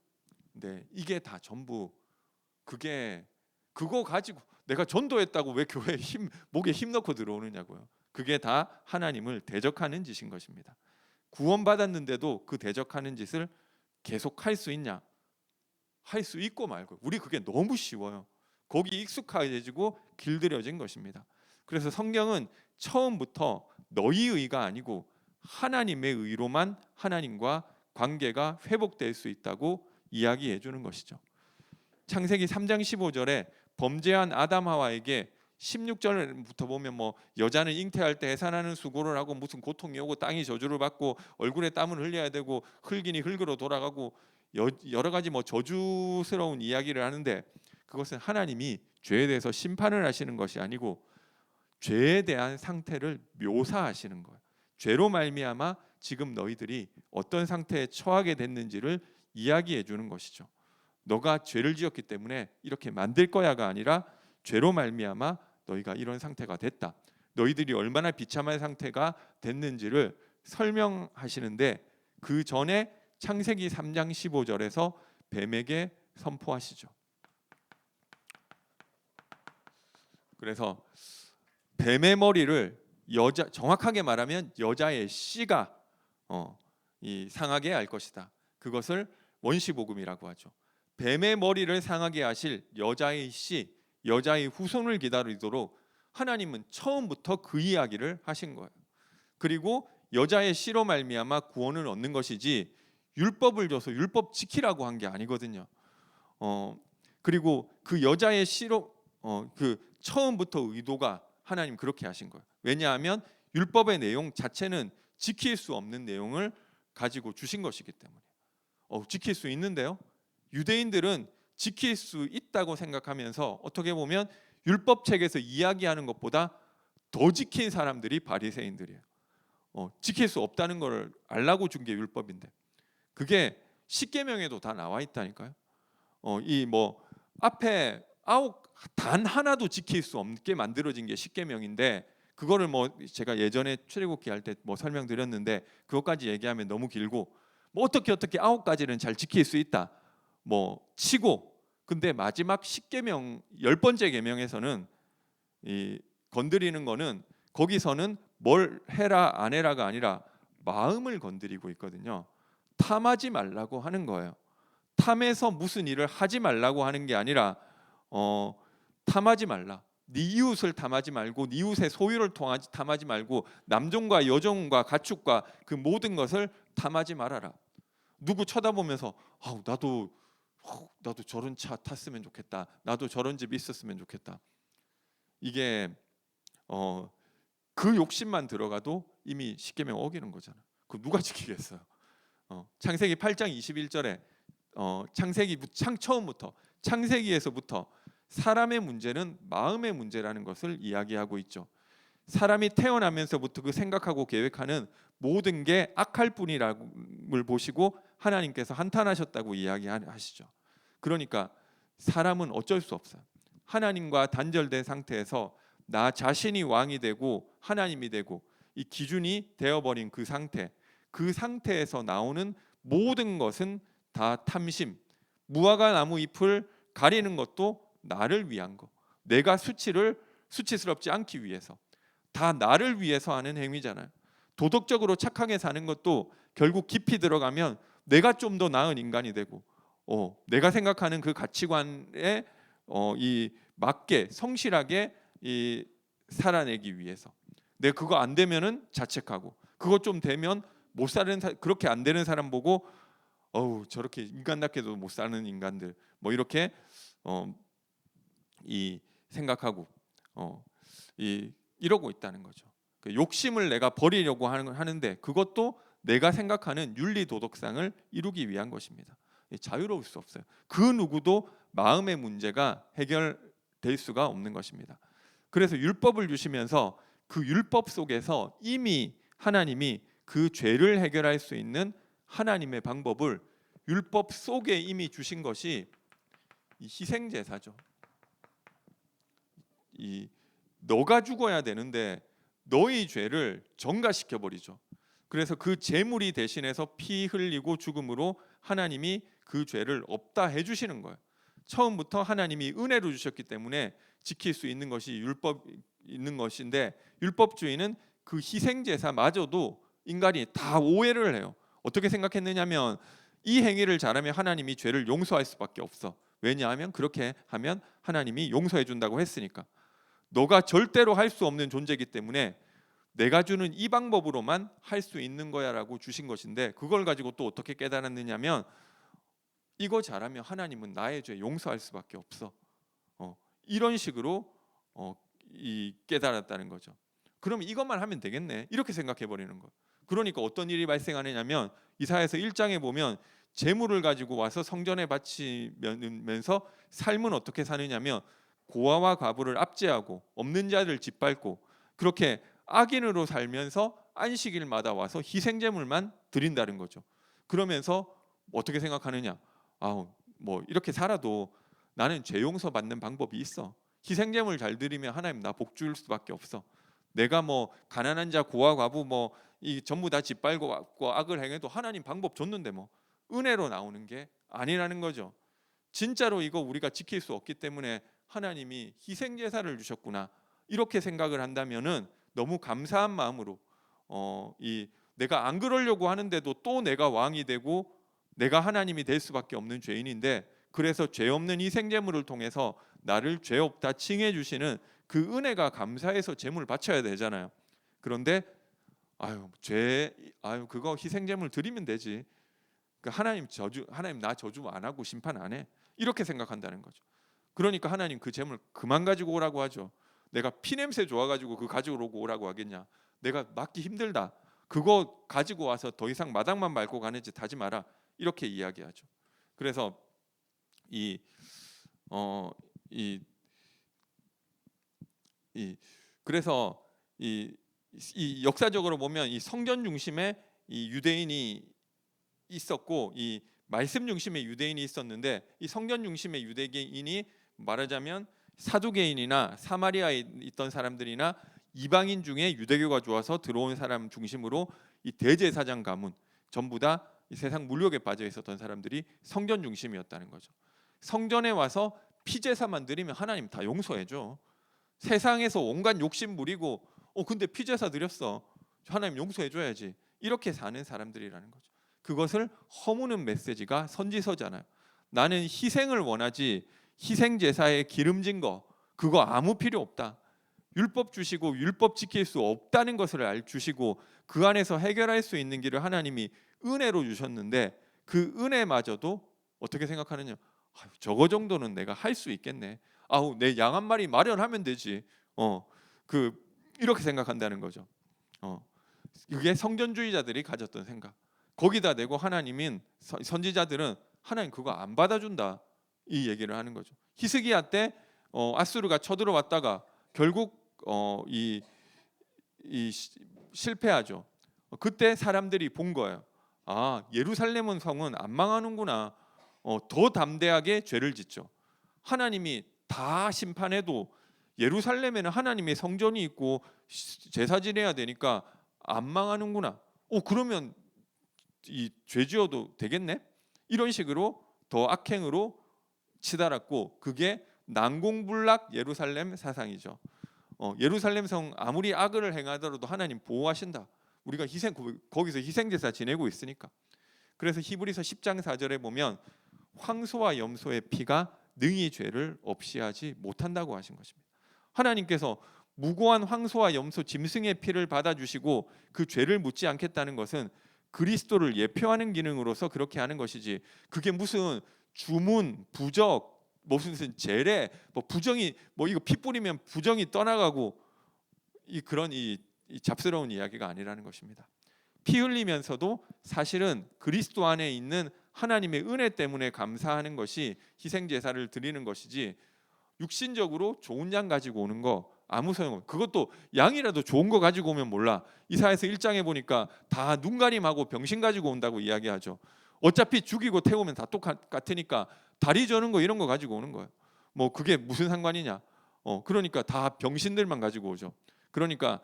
근데 이게 다 전부 그거 가지고 내가 전도했다고 왜 교회에 목에 힘 넣고 들어오느냐고요. 그게 다 하나님을 대적하는 짓인 것입니다. 구원받았는데도 그 대적하는 짓을 계속 할 수 있냐? 할 수 있고 말고. 우리 그게 너무 쉬워요. 거기 익숙해지고 길들여진 것입니다. 그래서 성경은 처음부터 너희 의가 아니고 하나님의 의로만 하나님과 관계가 회복될 수 있다고 이야기해 주는 것이죠. 창세기 3장 15절에 범죄한 아담 하와에게 16절부터 보면 뭐 여자는 잉태할 때 해산하는 수고를 하고 무슨 고통이 오고 땅이 저주를 받고 얼굴에 땀을 흘려야 되고 흙이니 흙으로 돌아가고 여러 가지 뭐 저주스러운 이야기를 하는데 그것은 하나님이 죄에 대해서 심판을 하시는 것이 아니고 죄에 대한 상태를 묘사하시는 거예요. 죄로 말미암아 지금 너희들이 어떤 상태에 처하게 됐는지를 이야기해 주는 것이죠. 너가 죄를 지었기 때문에 이렇게 만들 거야가 아니라 죄로 말미암아 너희가 이런 상태가 됐다. 너희들이 얼마나 비참한 상태가 됐는지를 설명하시는데 그 전에 창세기 3장 15절에서 뱀에게 선포하시죠. 그래서 뱀의 머리를 정확하게 말하면 여자의 씨가 상하게 할 것이다. 그것을 원시복음이라고 하죠. 뱀의 머리를 상하게 하실 여자의 씨, 여자의 후손을 기다리도록 하나님은 처음부터 그 이야기를 하신 거예요. 그리고 여자의 씨로 말미암아 구원을 얻는 것이지 율법을 줘서 율법 지키라고 한 게 아니거든요. 그리고 그 여자의 씨로 그 처음부터 의도가 하나님 그렇게 하신 거예요. 왜냐하면 율법의 내용 자체는 지킬 수 없는 내용을 가지고 주신 것이기 때문에. 지킬 수 있는데요. 유대인들은 지킬 수 있다고 생각하면서 어떻게 보면 율법 책에서 이야기하는 것보다 더 지킨 사람들이 바리새인들이에요. 지킬 수 없다는 걸 알라고 준 게 율법인데 그게 십계명에도 다 나와 있다니까요. 이 뭐 앞에 단 하나도 지킬 수 없게 만들어진 게 십계명인데 그거를 뭐 제가 예전에 출애굽기 할 때 뭐 설명드렸는데 그것까지 얘기하면 너무 길고 뭐 어떻게 9가지는 잘 지킬 수 있다 뭐 치고 근데 마지막 십계명 10번째 계명에서는 이 건드리는 거는 거기서는 뭘 해라 안 해라가 아니라 마음을 건드리고 있거든요. 탐하지 말라고 하는 거예요. 탐해서 무슨 일을 하지 말라고 하는 게 아니라 탐하지 말라. 네 이웃을 탐하지 말고 네 이웃의 소유를 탐하지 말고 남종과 여종과 가축과 그 모든 것을 탐하지 말아라. 누구 쳐다보면서 나도 저런 차 탔으면 좋겠다. 나도 저런 집 있었으면 좋겠다. 이게 그 욕심만 들어가도 이미 십계명 어기는 거잖아. 그 누가 지키겠어요? 창세기 8장 21절에 창세기 처음부터 창세기에서부터 사람의 문제는 마음의 문제라는 것을 이야기하고 있죠. 사람이 태어나면서부터 그 생각하고 계획하는 모든 게 악할 뿐이라를 보시고 하나님께서 한탄하셨다고 이야기하시죠. 그러니까 사람은 어쩔 수 없어요. 하나님과 단절된 상태에서 나 자신이 왕이 되고 하나님이 되고 이 기준이 되어버린 그 상태에서 나오는 모든 것은 다 탐심, 무화과 나무 잎을 가리는 것도 나를 위한 거, 내가 수치스럽지 않기 위해서 다 나를 위해서 하는 행위잖아요. 도덕적으로 착하게 사는 것도 결국 깊이 들어가면 내가 좀 더 나은 인간이 되고 내가 생각하는 그 가치관에 이 맞게 성실하게 이 살아내기 위해서. 내가 그거 안 되면은 자책하고, 그거 좀 되면 못 사는 그렇게 안 되는 사람 보고 저렇게 인간답게도 못 사는 인간들 뭐 이렇게 이 생각하고 이러고 있다는 거죠. 그 욕심을 내가 버리려고 하는데 그것도 내가 생각하는 윤리 도덕상을 이루기 위한 것입니다. 자유로울 수 없어요. 그 누구도 마음의 문제가 해결될 수가 없는 것입니다. 그래서 율법을 주시면서 그 율법 속에서 이미 하나님이 그 죄를 해결할 수 있는 하나님의 방법을 율법 속에 이미 주신 것이 이 희생제사죠. 너가 죽어야 되는데 너의 죄를 전가시켜 버리죠. 그래서 그 제물이 대신해서 피 흘리고 죽음으로 하나님이 그 죄를 없다 해주시는 거예요. 처음부터 하나님이 은혜로 주셨기 때문에 지킬 수 있는 것이 율법 있는 것인데, 율법주의는 그 희생제사마저도 인간이 다 오해를 해요. 어떻게 생각했느냐면 이 행위를 잘하면 하나님이 죄를 용서할 수밖에 없어. 왜냐하면 그렇게 하면 하나님이 용서해 준다고 했으니까. 너가 절대로 할 수 없는 존재이기 때문에 내가 주는 이 방법으로만 할 수 있는 거야라고 주신 것인데, 그걸 가지고 또 어떻게 깨달았느냐면 이거 잘하면 하나님은 나의 죄 용서할 수밖에 없어. 이런 식으로 깨달았다는 거죠. 그럼 이것만 하면 되겠네, 이렇게 생각해 버리는 거. 그러니까 어떤 일이 발생하느냐면 이사야서 1장에 보면 제물을 가지고 와서 성전에 바치면서 삶은 어떻게 사느냐면 고아와 과부를 압제하고 없는 자를 짓밟고 그렇게 악인으로 살면서 안식일마다 와서 희생제물만 드린다는 거죠. 그러면서 어떻게 생각하느냐? 뭐 이렇게 살아도 나는 죄 용서 받는 방법이 있어. 희생제물 잘 드리면 하나님 나 복 줄 수밖에 없어. 내가 뭐 가난한 자 고아 과부 뭐 이 전부 다 짓밟고 악을 행해도 하나님 방법 줬는데 뭐 은혜로 나오는 게 아니라는 거죠. 진짜로 이거 우리가 지킬 수 없기 때문에 하나님이 희생제사를 주셨구나, 이렇게 생각을 한다면은 너무 감사한 마음으로 내가 안 그러려고 하는데도 또 내가 왕이 되고 내가 하나님이 될 수밖에 없는 죄인인데, 그래서 죄 없는 희생제물을 통해서 나를 죄 없다 칭해 주시는 그 은혜가 감사해서 제물을 바쳐야 되잖아요. 그런데 그거 희생제물 드리면 되지. 하나님 나 저주 안 하고 심판 안 해, 이렇게 생각한다는 거죠. 그러니까 하나님 그 제물 그만 가지고 오라고 하죠. 내가 피냄새 좋아가지고 그 가지고 오라고 하겠냐? 내가 맡기 힘들다. 그거 가지고 와서 더 이상 마당만 밟고 가는 짓 하지 마라, 이렇게 이야기하죠. 그래서 그래서 이 역사적으로 보면 이 성전 중심의 이 유대인이 있었고 이 말씀 중심의 유대인이 있었는데, 이 성전 중심의 유대인이 말하자면 사두개인이나 사마리아에 있던 사람들이나 이방인 중에 유대교가 좋아서 들어온 사람 중심으로 이 대제사장 가문 전부 다 이 세상 물욕에 빠져 있었던 사람들이 성전 중심이었다는 거죠. 성전에 와서 피제사만 드리면 하나님 다 용서해줘. 세상에서 온갖 욕심 부리고 근데 피제사 드렸어, 하나님 용서해줘야지, 이렇게 사는 사람들이라는 거죠. 그것을 허무는 메시지가 선지서잖아요. 나는 희생을 원하지 희생제사에 기름진 거 그거 아무 필요 없다. 율법 주시고 율법 지킬 수 없다는 것을 주시고 그 안에서 해결할 수 있는 길을 하나님이 은혜로 주셨는데, 그 은혜마저도 어떻게 생각하느냐? 저거 정도는 내가 할 수 있겠네. 내 양 한 마리 마련하면 되지. 이렇게 생각한다는 거죠. 그게 성전주의자들이 가졌던 생각. 거기다 대고 하나님은 선지자들은 하나님 그거 안 받아준다, 이 얘기를 하는 거죠. 히스기야 때 아수르가 쳐들어왔다가 결국 실패하죠. 그때 사람들이 본 거예요. 예루살렘은 성은 안 망하는구나. 더 담대하게 죄를 짓죠. 하나님이 다 심판해도 예루살렘에는 하나님의 성전이 있고 제사 지내야 되니까 안 망하는구나. 그러면 이 죄지어도 되겠네. 이런 식으로 더 악행으로 치달았고, 그게 난공불락 예루살렘 사상이죠. 예루살렘 성 아무리 악을 행하더라도 하나님 보호하신다. 우리가 거기서 희생제사 지내고 있으니까. 그래서 히브리서 10장 4절에 보면 황소와 염소의 피가 능히 죄를 없이 하지 못한다고 하신 것입니다. 하나님께서 무고한 황소와 염소 짐승의 피를 받아주시고 그 죄를 묻지 않겠다는 것은 그리스도를 예표하는 기능으로서 그렇게 하는 것이지, 그게 무슨 주문, 부적, 무슨 제례, 뭐 부정이 뭐 이거 피 뿌리면 부정이 떠나가고 그런 잡스러운 이야기가 아니라는 것입니다. 피 흘리면서도 사실은 그리스도 안에 있는 하나님의 은혜 때문에 감사하는 것이 희생 제사를 드리는 것이지, 육신적으로 좋은 양 가지고 오는 거 아무 소용없어요. 그것도 양이라도 좋은 거 가지고 오면 몰라. 이사야서 1장에 보니까 다 눈가림하고 병신 가지고 온다고 이야기하죠. 어차피 죽이고 태우면 다 똑같으니까 다리 저는 거 이런 거 가지고 오는 거예요. 뭐 그게 무슨 상관이냐? 그러니까 다 병신들만 가지고 오죠. 그러니까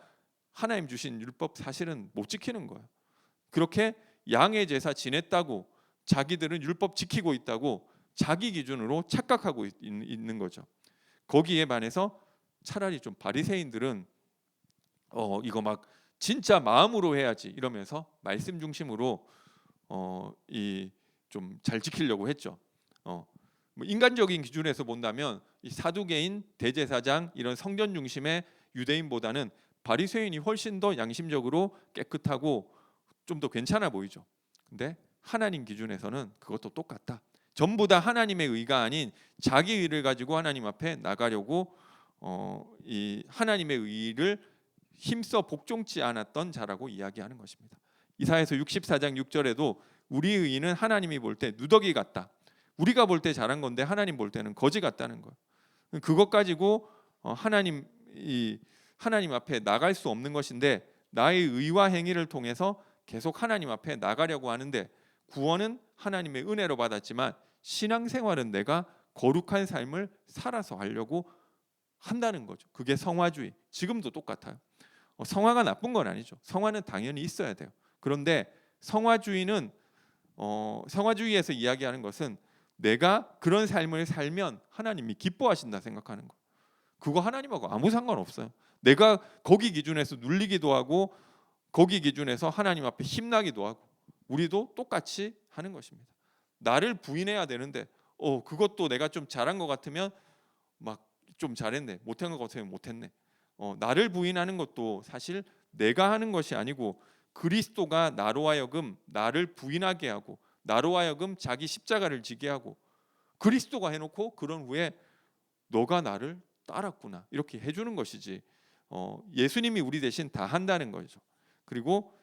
하나님 주신 율법 사실은 못 지키는 거예요. 그렇게 양의 제사 지냈다고 자기들은 율법 지키고 있다고 자기 기준으로 착각하고 있는 거죠. 거기에 반해서 차라리 좀 바리새인들은 이거 막 진짜 마음으로 해야지 이러면서 말씀 중심으로 이 좀 잘 지키려고 했죠. 뭐 인간적인 기준에서 본다면 이 사두개인, 대제사장 이런 성전 중심의 유대인보다는 바리새인이 훨씬 더 양심적으로 깨끗하고 좀 더 괜찮아 보이죠. 근데 하나님 기준에서는 그것도 똑같다. 전부 다 하나님의 의가 아닌 자기 의를 가지고 하나님 앞에 나가려고 이 하나님의 의를 힘써 복종치 않았던 자라고 이야기하는 것입니다. 이사야서 64장 6절에도 우리의 의는 하나님이 볼 때 누더기 같다. 우리가 볼 때 잘한 건데 하나님 볼 때는 거지 같다는 거예요. 그것 가지고 하나님 앞에 나갈 수 없는 것인데, 나의 의와 행위를 통해서 계속 하나님 앞에 나가려고 하는데, 구원은 하나님의 은혜로 받았지만 신앙생활은 내가 거룩한 삶을 살아서 하려고 한다는 거죠. 그게 성화주의. 지금도 똑같아요. 성화가 나쁜 건 아니죠. 성화는 당연히 있어야 돼요. 그런데 성화주의는 성화주의에서 이야기하는 것은 내가 그런 삶을 살면 하나님이 기뻐하신다 생각하는 거. 그거 하나님하고 아무 상관없어요. 내가 거기 기준에서 눌리기도 하고 거기 기준에서 하나님 앞에 힘나기도 하고, 우리도 똑같이 하는 것입니다. 나를 부인해야 되는데 그것도 내가 좀 잘한 것 같으면 막 좀 잘했네, 못한 것 같으면 못했네. 나를 부인하는 것도 사실 내가 하는 것이 아니고 그리스도가 나로 하여금 나를 부인하게 하고 나로 하여금 자기 십자가를 지게 하고 그리스도가 해놓고 그런 후에 너가 나를 따랐구나 이렇게 해주는 것이지, 예수님이 우리 대신 다 한다는 거죠. 그리고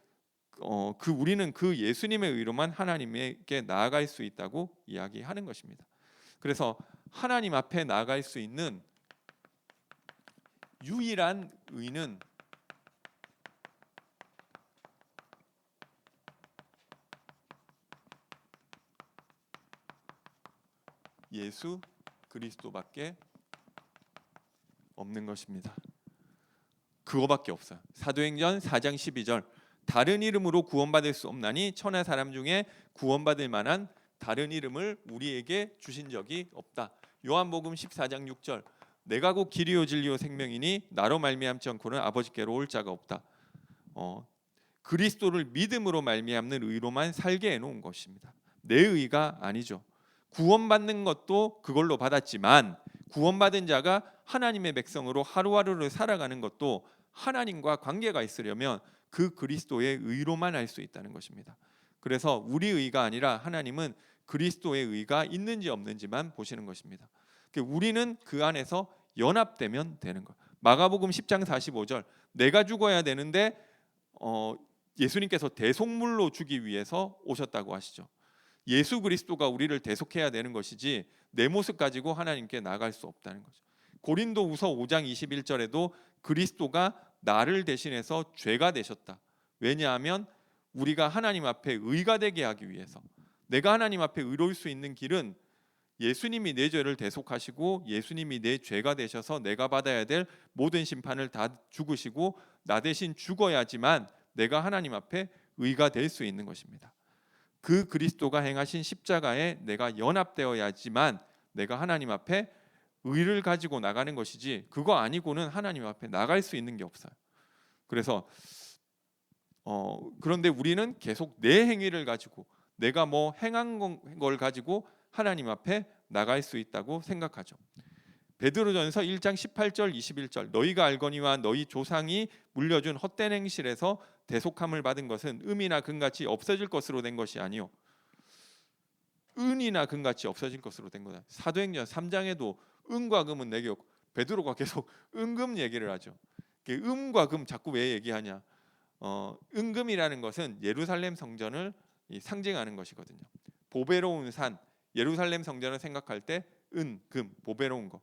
우리는 그 예수님의 의로만 하나님께 나아갈 수 있다고 이야기하는 것입니다. 그래서 하나님 앞에 나아갈 수 있는 유일한 의는 예수 그리스도밖에 없는 것입니다. 그거밖에 없어요. 사도행전 4장 12절, 다른 이름으로 구원받을 수 없나니 천하 사람 중에 구원받을 만한 다른 이름을 우리에게 주신 적이 없다. 요한복음 14장 6절, 내가 곧 길이요 진리요 생명이니 나로 말미암지 않고는 아버지께로 올 자가 없다. 그리스도를 믿음으로 말미암는 의로만 살게 해놓은 것입니다. 내 의가 아니죠. 구원받는 것도 그걸로 받았지만 구원받은 자가 하나님의 백성으로 하루하루를 살아가는 것도 하나님과 관계가 있으려면 그 그리스도의 의로만 할 수 있다는 것입니다. 그래서 우리 의가 아니라 하나님은 그리스도의 의가 있는지 없는지만 보시는 것입니다. 우리는 그 안에서 연합되면 되는 것. 마가복음 10장 45절, 내가 죽어야 되는데 예수님께서 대속물로 주기 위해서 오셨다고 하시죠. 예수 그리스도가 우리를 대속해야 되는 것이지 내 모습 가지고 하나님께 나갈 수 없다는 거죠. 고린도후서 5장 21절에도 그리스도가 나를 대신해서 죄가 되셨다. 왜냐하면 우리가 하나님 앞에 의가 되게 하기 위해서, 내가 하나님 앞에 의로울 수 있는 길은 예수님이 내 죄를 대속하시고 예수님이 내 죄가 되셔서 내가 받아야 될 모든 심판을 다 죽으시고 나 대신 죽어야지만 내가 하나님 앞에 의가 될 수 있는 것입니다. 그 그리스도가 행하신 십자가에 내가 연합되어야지만 내가 하나님 앞에 의를 가지고 나가는 것이지, 그거 아니고는 하나님 앞에 나갈 수 있는 게 없어요. 그래서 그런데 우리는 계속 내 행위를 가지고 내가 뭐 행한 걸 가지고 하나님 앞에 나갈 수 있다고 생각하죠. 베드로전서 1장 18절 21절 너희가 알거니와 너희 조상이 물려준 헛된 행실에서 대속함을 받은 것은 음이나 금같이 없어질 것으로 된 것이 아니요 은이나 금같이 없어질 것으로 된 거다. 사도행전 3장에도 은과 금은 내게 없고 베드로가 계속 은금 얘기를 하죠. 음과 금 자꾸 왜 얘기하냐? 은금이라는 것은 예루살렘 성전을 상징하는 것이거든요. 보배로운 산, 예루살렘 성전을 생각할 때 은, 금, 보배로운 거.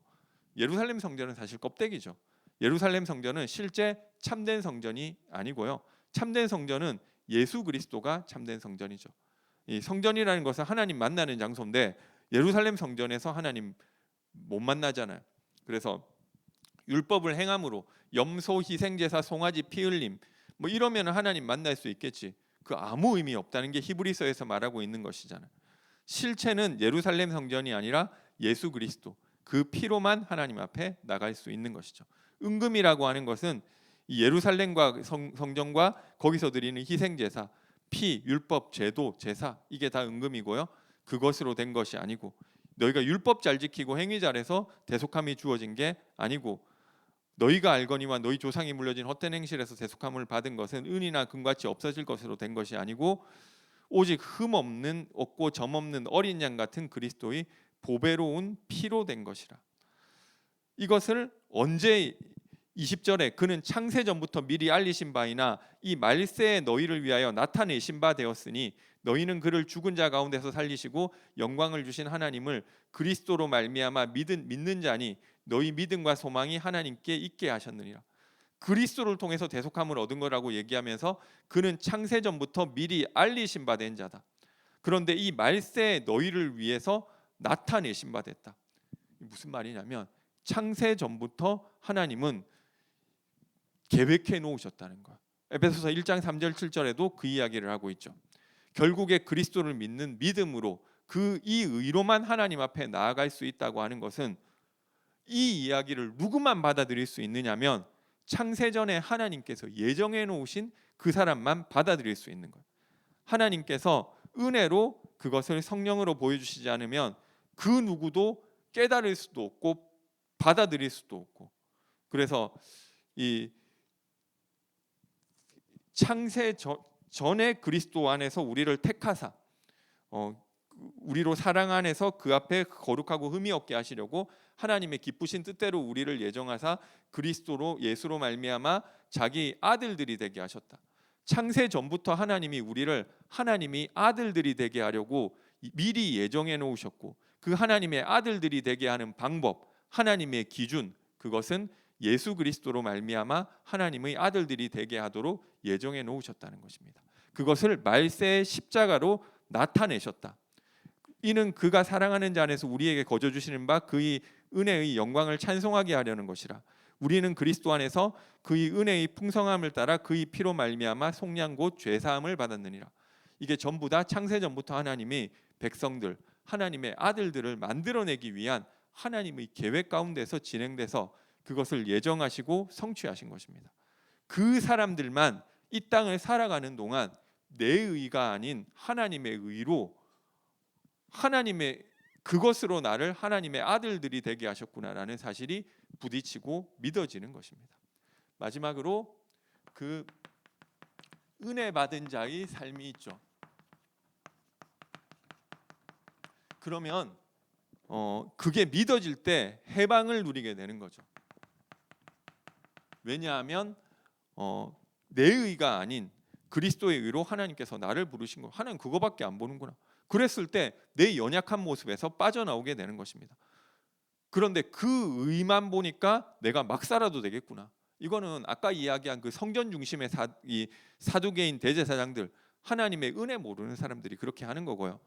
예루살렘 성전은 사실 껍데기죠. 예루살렘 성전은 실제 참된 성전이 아니고요. 참된 성전은 예수 그리스도가 참된 성전이죠. 이 성전이라는 것은 하나님 만나는 장소인데 예루살렘 성전에서 하나님 못 만나잖아요. 그래서 율법을 행함으로 염소 희생제사 송아지 피 흘림 뭐 이러면 하나님 만날 수 있겠지. 그 아무 의미 없다는 게 히브리서에서 말하고 있는 것이잖아요. 실체는 예루살렘 성전이 아니라 예수 그리스도 그 피로만 하나님 앞에 나갈 수 있는 것이죠. 은금이라고 하는 것은 이 예루살렘과 성전과 거기서 드리는 희생제사, 피, 율법, 제도, 제사 이게 다 은금이고요. 그것으로 된 것이 아니고 너희가 율법 잘 지키고 행위 잘해서 대속함이 주어진 게 아니고 너희가 알거니와 너희 조상이 물려진 헛된 행실에서 대속함을 받은 것은 은이나 금같이 없어질 것으로 된 것이 아니고 오직 흠 없는 없고 점 없는 어린 양 같은 그리스도의 보배로운 피로 된 것이라. 이것을 언제 20절에 그는 창세 전부터 미리 알리신 바이나 이 말세에 너희를 위하여 나타내신 바 되었으니 너희는 그를 죽은 자 가운데서 살리시고 영광을 주신 하나님을 그리스도로 말미암아 믿는 자니 너희 믿음과 소망이 하나님께 있게 하셨느니라. 그리스도를 통해서 대속함을 얻은 거라고 얘기하면서 그는 창세 전부터 미리 알리신 바 된 자다. 그런데 이 말세에 너희를 위해서 나타내신 바 됐다. 무슨 말이냐면 창세 전부터 하나님은 계획해 놓으셨다는 거야. 에베소서 1장 3절 7절에도 그 이야기를 하고 있죠. 결국에 그리스도를 믿는 믿음으로 이 의로만 하나님 앞에 나아갈 수 있다고 하는 것은 이 이야기를 누구만 받아들일 수 있느냐면 창세전에 하나님께서 예정해 놓으신 그 사람만 받아들일 수 있는 거예요. 하나님께서 은혜로 그것을 성령으로 보여주시지 않으면 그 누구도 깨달을 수도 없고 받아들일 수도 없고 그래서 이 창세 전에 그리스도 안에서 우리를 택하사 우리로 사랑 안에서 그 앞에 거룩하고 흠이 없게 하시려고 하나님의 기쁘신 뜻대로 우리를 예정하사 그리스도로 예수로 말미암아 자기 아들들이 되게 하셨다. 창세 전부터 하나님이 우리를 하나님이 아들들이 되게 하려고 미리 예정해 놓으셨고 그 하나님의 아들들이 되게 하는 방법, 하나님의 기준 그것은 예수 그리스도로 말미암아 하나님의 아들들이 되게 하도록 예정해 놓으셨다는 것입니다. 그것을 말세의 십자가로 나타내셨다. 이는 그가 사랑하는 자 안에서 우리에게 거저 주시는 바 그의 은혜의 영광을 찬송하게 하려는 것이라. 우리는 그리스도 안에서 그의 은혜의 풍성함을 따라 그의 피로 말미암아 속량 곧 죄사함을 받았느니라. 이게 전부 다 창세 전부터 하나님이 백성들, 하나님의 아들들을 만들어내기 위한 하나님의 계획 가운데서 진행돼서 그것을 예정하시고 성취하신 것입니다. 그 사람들만 이 땅을 살아가는 동안 내 의가 아닌 하나님의 의로 하나님의 그것으로 나를 하나님의 아들들이 되게 하셨구나라는 사실이 부딪히고 믿어지는 것입니다. 마지막으로 그 은혜 받은 자의 삶이 있죠. 그러면 그게 믿어질 때 해방을 누리게 되는 거죠. 왜냐하면 내 의가 아닌 그리스도의 의로 하나님께서 나를 부르신 거. 하나님 그거밖에 안 보는구나. 그랬을 때 내 연약한 모습에서 빠져나오게 되는 것입니다. 그런데 그 의만 보니까 내가 막 살아도 되겠구나. 이거는 아까 이야기한 그 성전 중심의 사두개인 대제사장들, 하나님의 은혜 모르는 사람들이 그렇게 하는 거고요.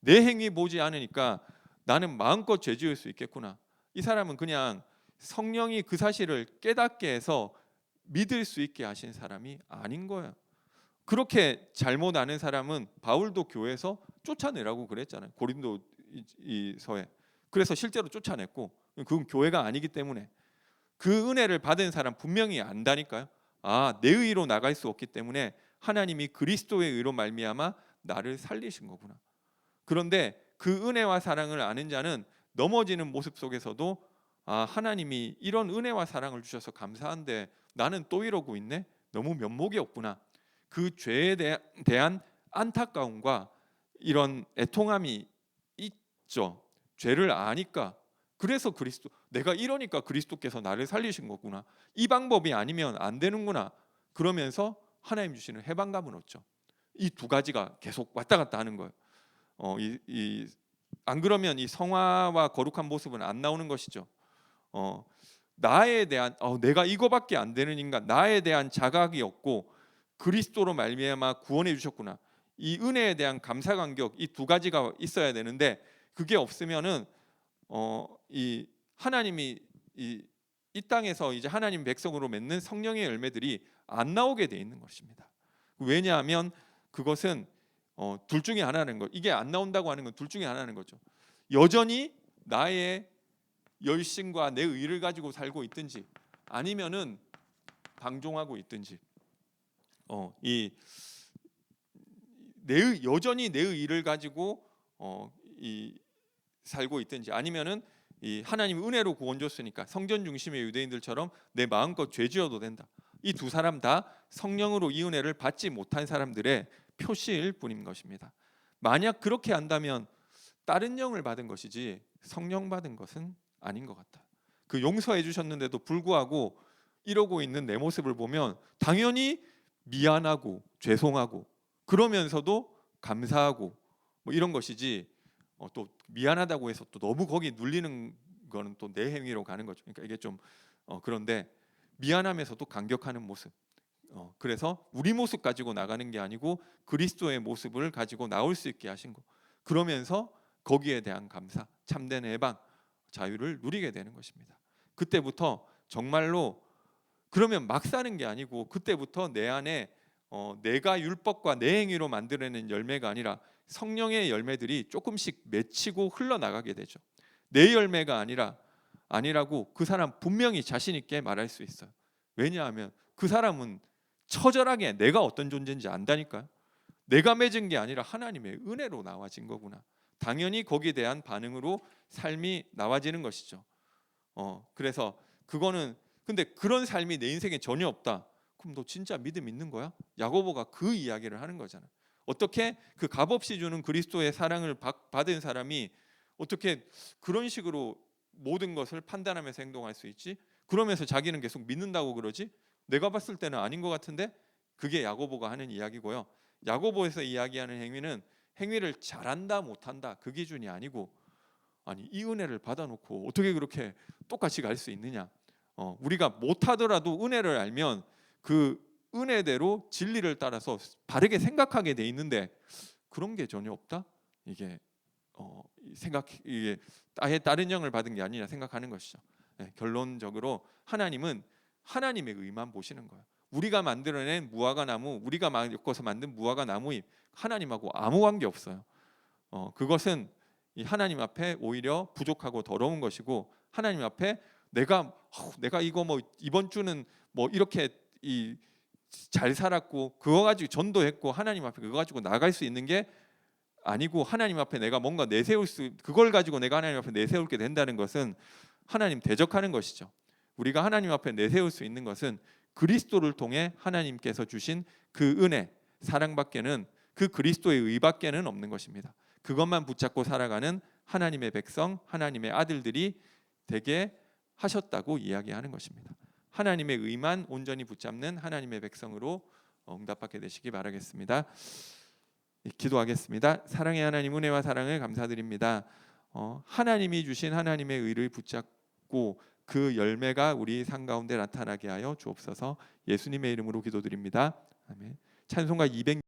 내 행위 보지 않으니까 나는 마음껏 죄 지을 수 있겠구나. 이 사람은 그냥 성령이 그 사실을 깨닫게 해서 믿을 수 있게 하신 사람이 아닌 거예요. 그렇게 잘못 아는 사람은 바울도 교회에서 쫓아내라고 그랬잖아요. 고린도서에. 그래서 실제로 쫓아냈고 그건 교회가 아니기 때문에 그 은혜를 받은 사람 분명히 안다니까요. 내 의로 나갈 수 없기 때문에 하나님이 그리스도의 의로 말미암아 나를 살리신 거구나. 그런데 그 은혜와 사랑을 아는 자는 넘어지는 모습 속에서도 하나님이 이런 은혜와 사랑을 주셔서 감사한데 나는 또 이러고 있네. 너무 면목이 없구나. 그 죄에 대한 안타까움과 이런 애통함이 있죠. 죄를 아니까. 그래서 내가 이러니까 그리스도께서 나를 살리신 거구나. 이 방법이 아니면 안 되는구나. 그러면서 하나님 주시는 해방감을 얻죠. 이 두 가지가 계속 왔다 갔다 하는 거예요. 안 그러면 이 성화와 거룩한 모습은 안 나오는 것이죠. 나에 대한 내가 이거밖에 안 되는 인간, 나에 대한 자각이 없고 그리스도로 말미암아 구원해 주셨구나. 이 은혜에 대한 감사 감격, 이 두 가지가 있어야 되는데 그게 없으면은 이 하나님이 이 땅에서 이제 하나님 백성으로 맺는 성령의 열매들이 안 나오게 돼 있는 것입니다. 왜냐하면 그것은 둘 중에 하나는 거. 이게 안 나온다고 하는 건 둘 중에 하나는 거죠. 여전히 나의 열심과 내 의를 가지고 살고 있든지 아니면은 방종하고 있든지 여전히 내 의를 가지고 살고 있든지 아니면은 이 하나님 은혜로 구원 줬으니까 성전 중심의 유대인들처럼 내 마음껏 죄 지어도 된다. 이 두 사람 다 성령으로 이 은혜를 받지 못한 사람들의 표시일 뿐인 것입니다. 만약 그렇게 한다면 다른 영을 받은 것이지 성령 받은 것은 아닌 것 같다. 그 용서해 주셨는데도 불구하고 이러고 있는 내 모습을 보면 당연히 미안하고 죄송하고 그러면서도 감사하고 뭐 이런 것이지 또 미안하다고 해서 또 너무 거기 눌리는 거는 또 내 행위로 가는 거죠. 그러니까 이게 좀 그런데 미안하면서도 감격하는 모습. 그래서 우리 모습 가지고 나가는 게 아니고 그리스도의 모습을 가지고 나올 수 있게 하신 거. 그러면서 거기에 대한 감사, 참된 해방, 자유를 누리게 되는 것입니다. 그때부터 정말로 그러면 막 사는 게 아니고 그때부터 내 안에 내가 율법과 내 행위로 만들어낸 열매가 아니라 성령의 열매들이 조금씩 맺히고 흘러나가게 되죠. 내 열매가 아니라고 그 사람 분명히 자신 있게 말할 수 있어요. 왜냐하면 그 사람은 처절하게 내가 어떤 존재인지 안다니까요. 내가 맺은 게 아니라 하나님의 은혜로 나와진 거구나. 당연히 거기에 대한 반응으로 삶이 나와지는 것이죠. 그래서 그거는 근데 그런 삶이 내 인생에 전혀 없다. 그럼 너 진짜 믿음 있는 거야? 야고보가 그 이야기를 하는 거잖아. 어떻게 그 값없이 주는 그리스도의 사랑을 받은 사람이 어떻게 그런 식으로 모든 것을 판단하면서 행동할 수 있지? 그러면서 자기는 계속 믿는다고 그러지? 내가 봤을 때는 아닌 것 같은데 그게 야고보가 하는 이야기고요. 야고보에서 이야기하는 행위를 잘한다 못한다 그 기준이 아니고 아니 이 은혜를 받아놓고 어떻게 그렇게 똑같이 갈 수 있느냐? 우리가 못하더라도 은혜를 알면 그 은혜대로 진리를 따라서 바르게 생각하게 돼 있는데 그런 게 전혀 없다. 이게 이게 아예 다른 영을 받은 게 아니라 생각하는 것이죠. 결론적으로 하나님은 하나님의 의만 보시는 거예요. 우리가 만들어낸 무화과 나무, 우리가 엮어서 만든 무화과 나무잎 하나님하고 아무 관계 없어요. 그것은 이 하나님 앞에 오히려 부족하고 더러운 것이고 하나님 앞에 내가 이거 뭐 이번 주는 뭐 이렇게 잘 살았고 그거 가지고 전도했고 하나님 앞에 그거 가지고 나갈 수 있는 게 아니고 하나님 앞에 내가 뭔가 그걸 가지고 내가 하나님 앞에 내세울 게 된다는 것은 하나님 대적하는 것이죠. 우리가 하나님 앞에 내세울 수 있는 것은 그리스도를 통해 하나님께서 주신 그 은혜, 사랑밖에는 그 그리스도의 의밖에는 없는 것입니다. 그것만 붙잡고 살아가는 하나님의 백성, 하나님의 아들들이 되게 하셨다고 이야기하는 것입니다. 하나님의 의만 온전히 붙잡는 하나님의 백성으로 응답받게 되시기 바라겠습니다. 기도하겠습니다. 사랑의 하나님, 은혜와 사랑을 감사드립니다. 하나님이 주신 하나님의 의를 붙잡고 그 열매가 우리 삶 가운데 나타나게 하여 주옵소서. 예수님의 이름으로 기도드립니다. 아멘. 찬송가 200